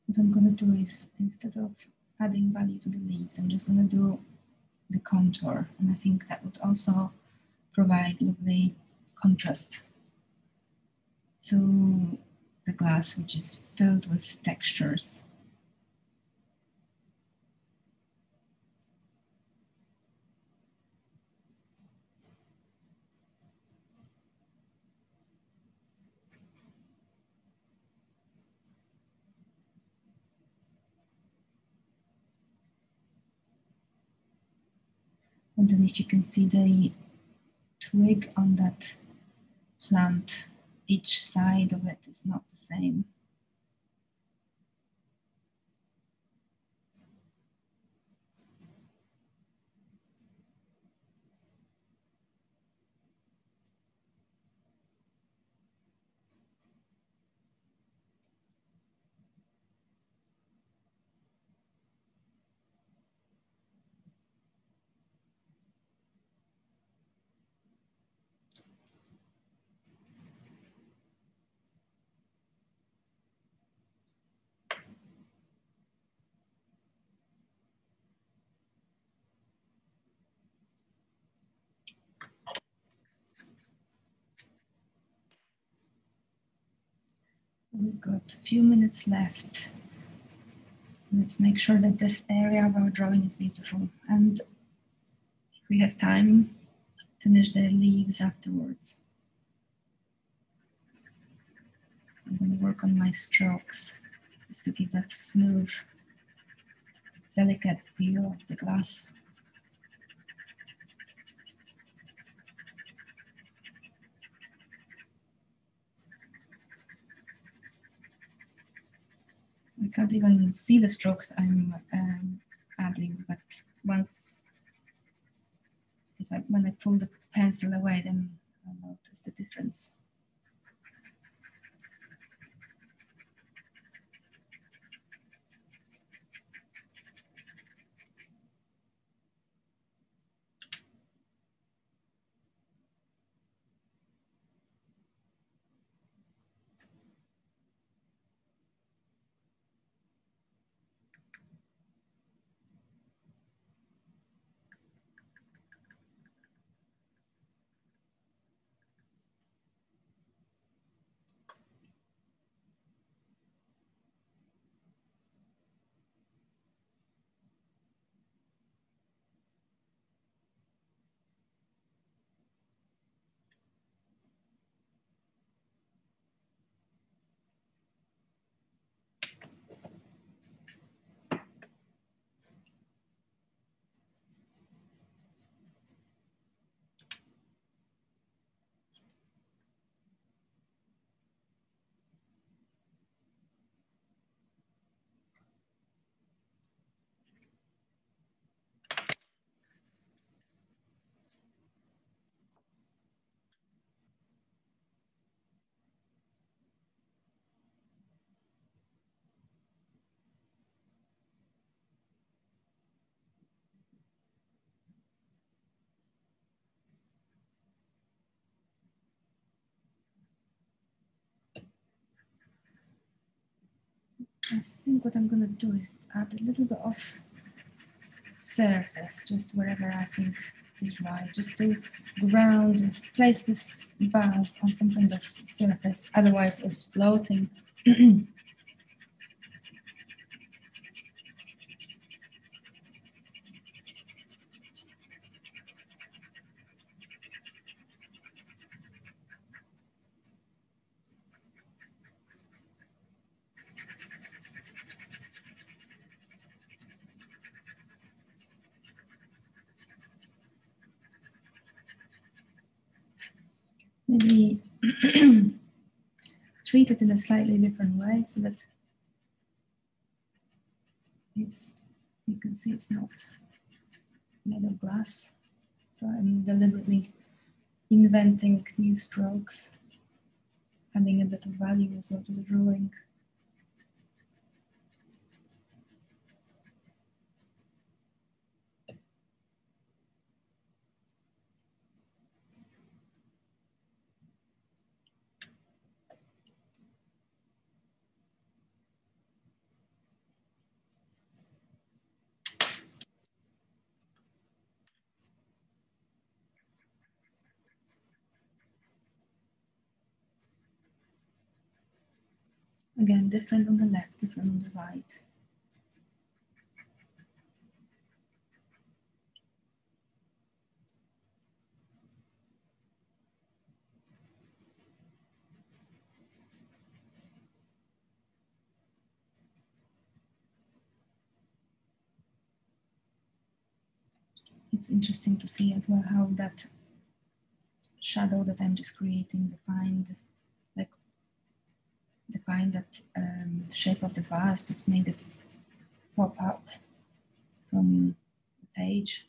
What I'm going to do is, instead of adding value to the leaves, I'm just going to do the contour. And I think that would also provide lovely contrast to the glass, which is filled with textures. And then if you can see the twig on that plant, each side of it is not the same. So we've got a few minutes left. Let's make sure that this area of our drawing is beautiful. And if we have time, finish the leaves afterwards. I'm going to work on my strokes just to give that smooth, delicate feel of the glass. I can't even see the strokes I'm adding, but once, when I pull the pencil away, then I'll notice the difference. I think what I'm going to do is add a little bit of surface, just wherever I think is right, just to ground, place this vase on some kind of surface, otherwise it's floating. Maybe treat it in a slightly different way so that you can see it's not made of glass. So I'm deliberately inventing new strokes, adding a bit of value as well to the drawing. Again, different on the left, different on the right. it's interesting to see as well how that shadow that I'm just creating defined that shape of the vase, just made it pop up from the page.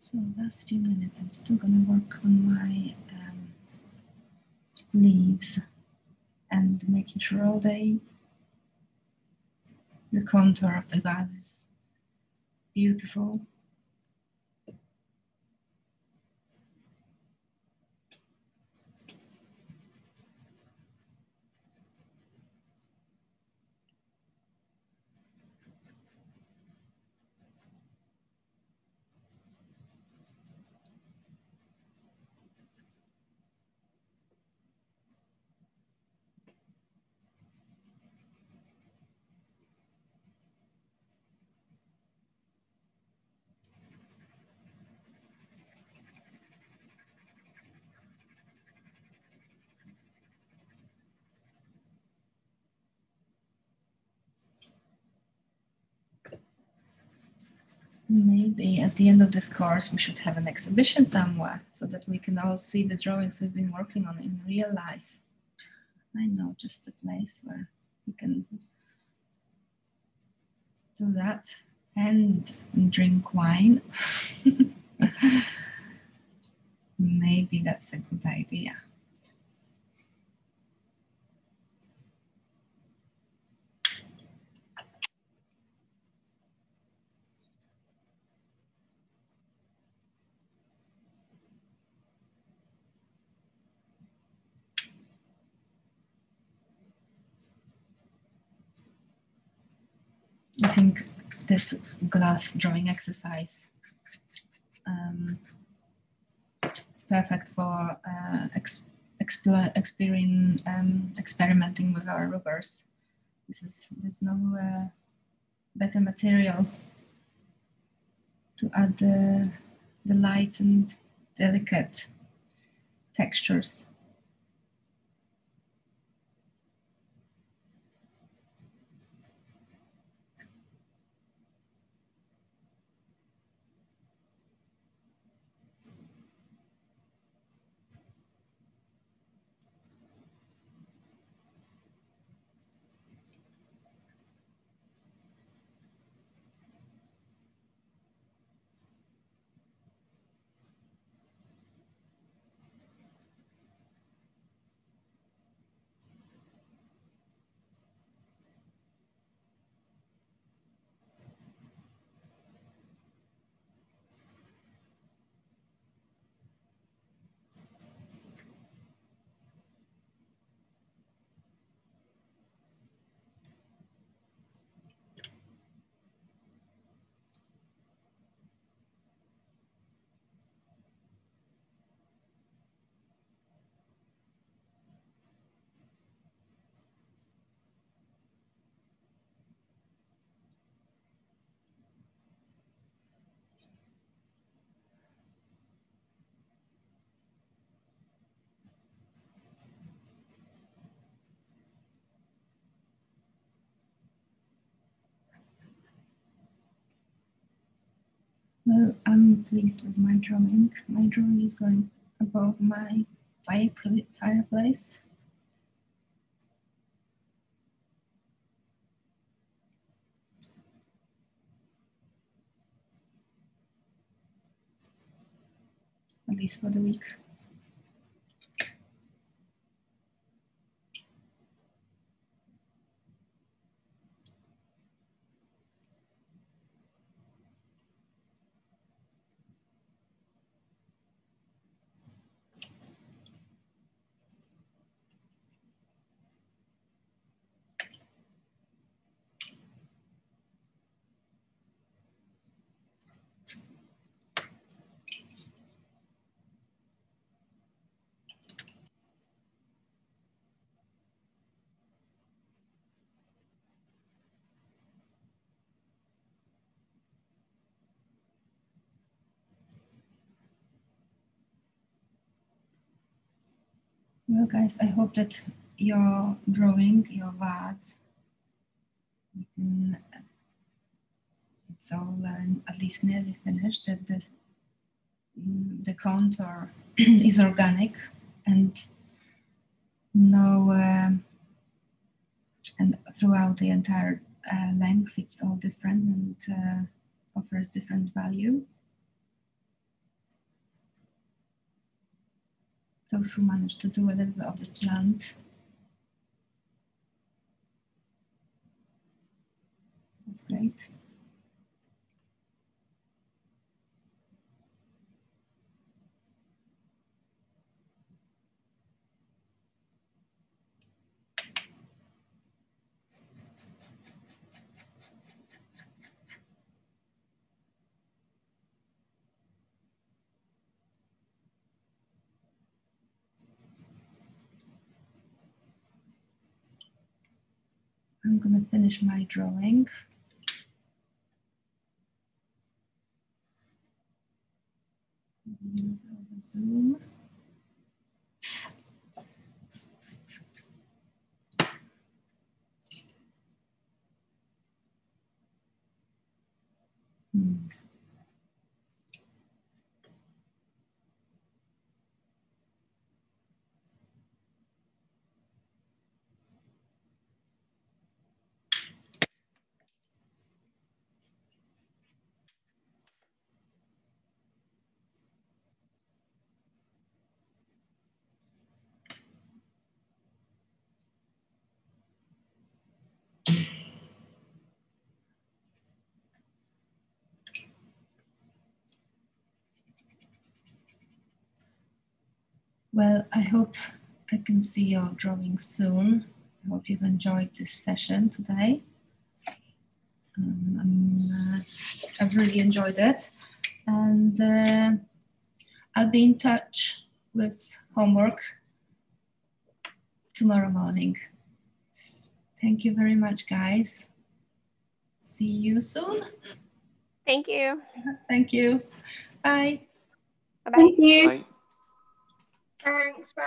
So last few minutes, I'm still going to work on my leaves and making sure all day the contour of the vase is beautiful. Maybe at the end of this course, we should have an exhibition somewhere so that we can all see the drawings we've been working on in real life. I know just a place where we can do that and drink wine. Maybe that's a good idea. I think this glass drawing exercise is perfect for experimenting with our rubbers. There's no better material to add the light and delicate textures. Well, I'm pleased with my drawing. My drawing is going above my fireplace. At least for the week. Well, guys, I hope that your drawing, your vase, it's all at least nearly finished, that the contour is organic and and throughout the entire length, it's all different and offers different value. Those who managed to do a little bit of the plant. That's great. I'm going to finish my drawing. Zoom. Well, I hope I can see your drawing soon. I hope you've enjoyed this session today. I've really enjoyed it. And I'll be in touch with homework tomorrow morning. Thank you very much, guys. See you soon. Thank you. Thank you. Bye. Bye-bye. Thank you. Bye. Thanks. Bye.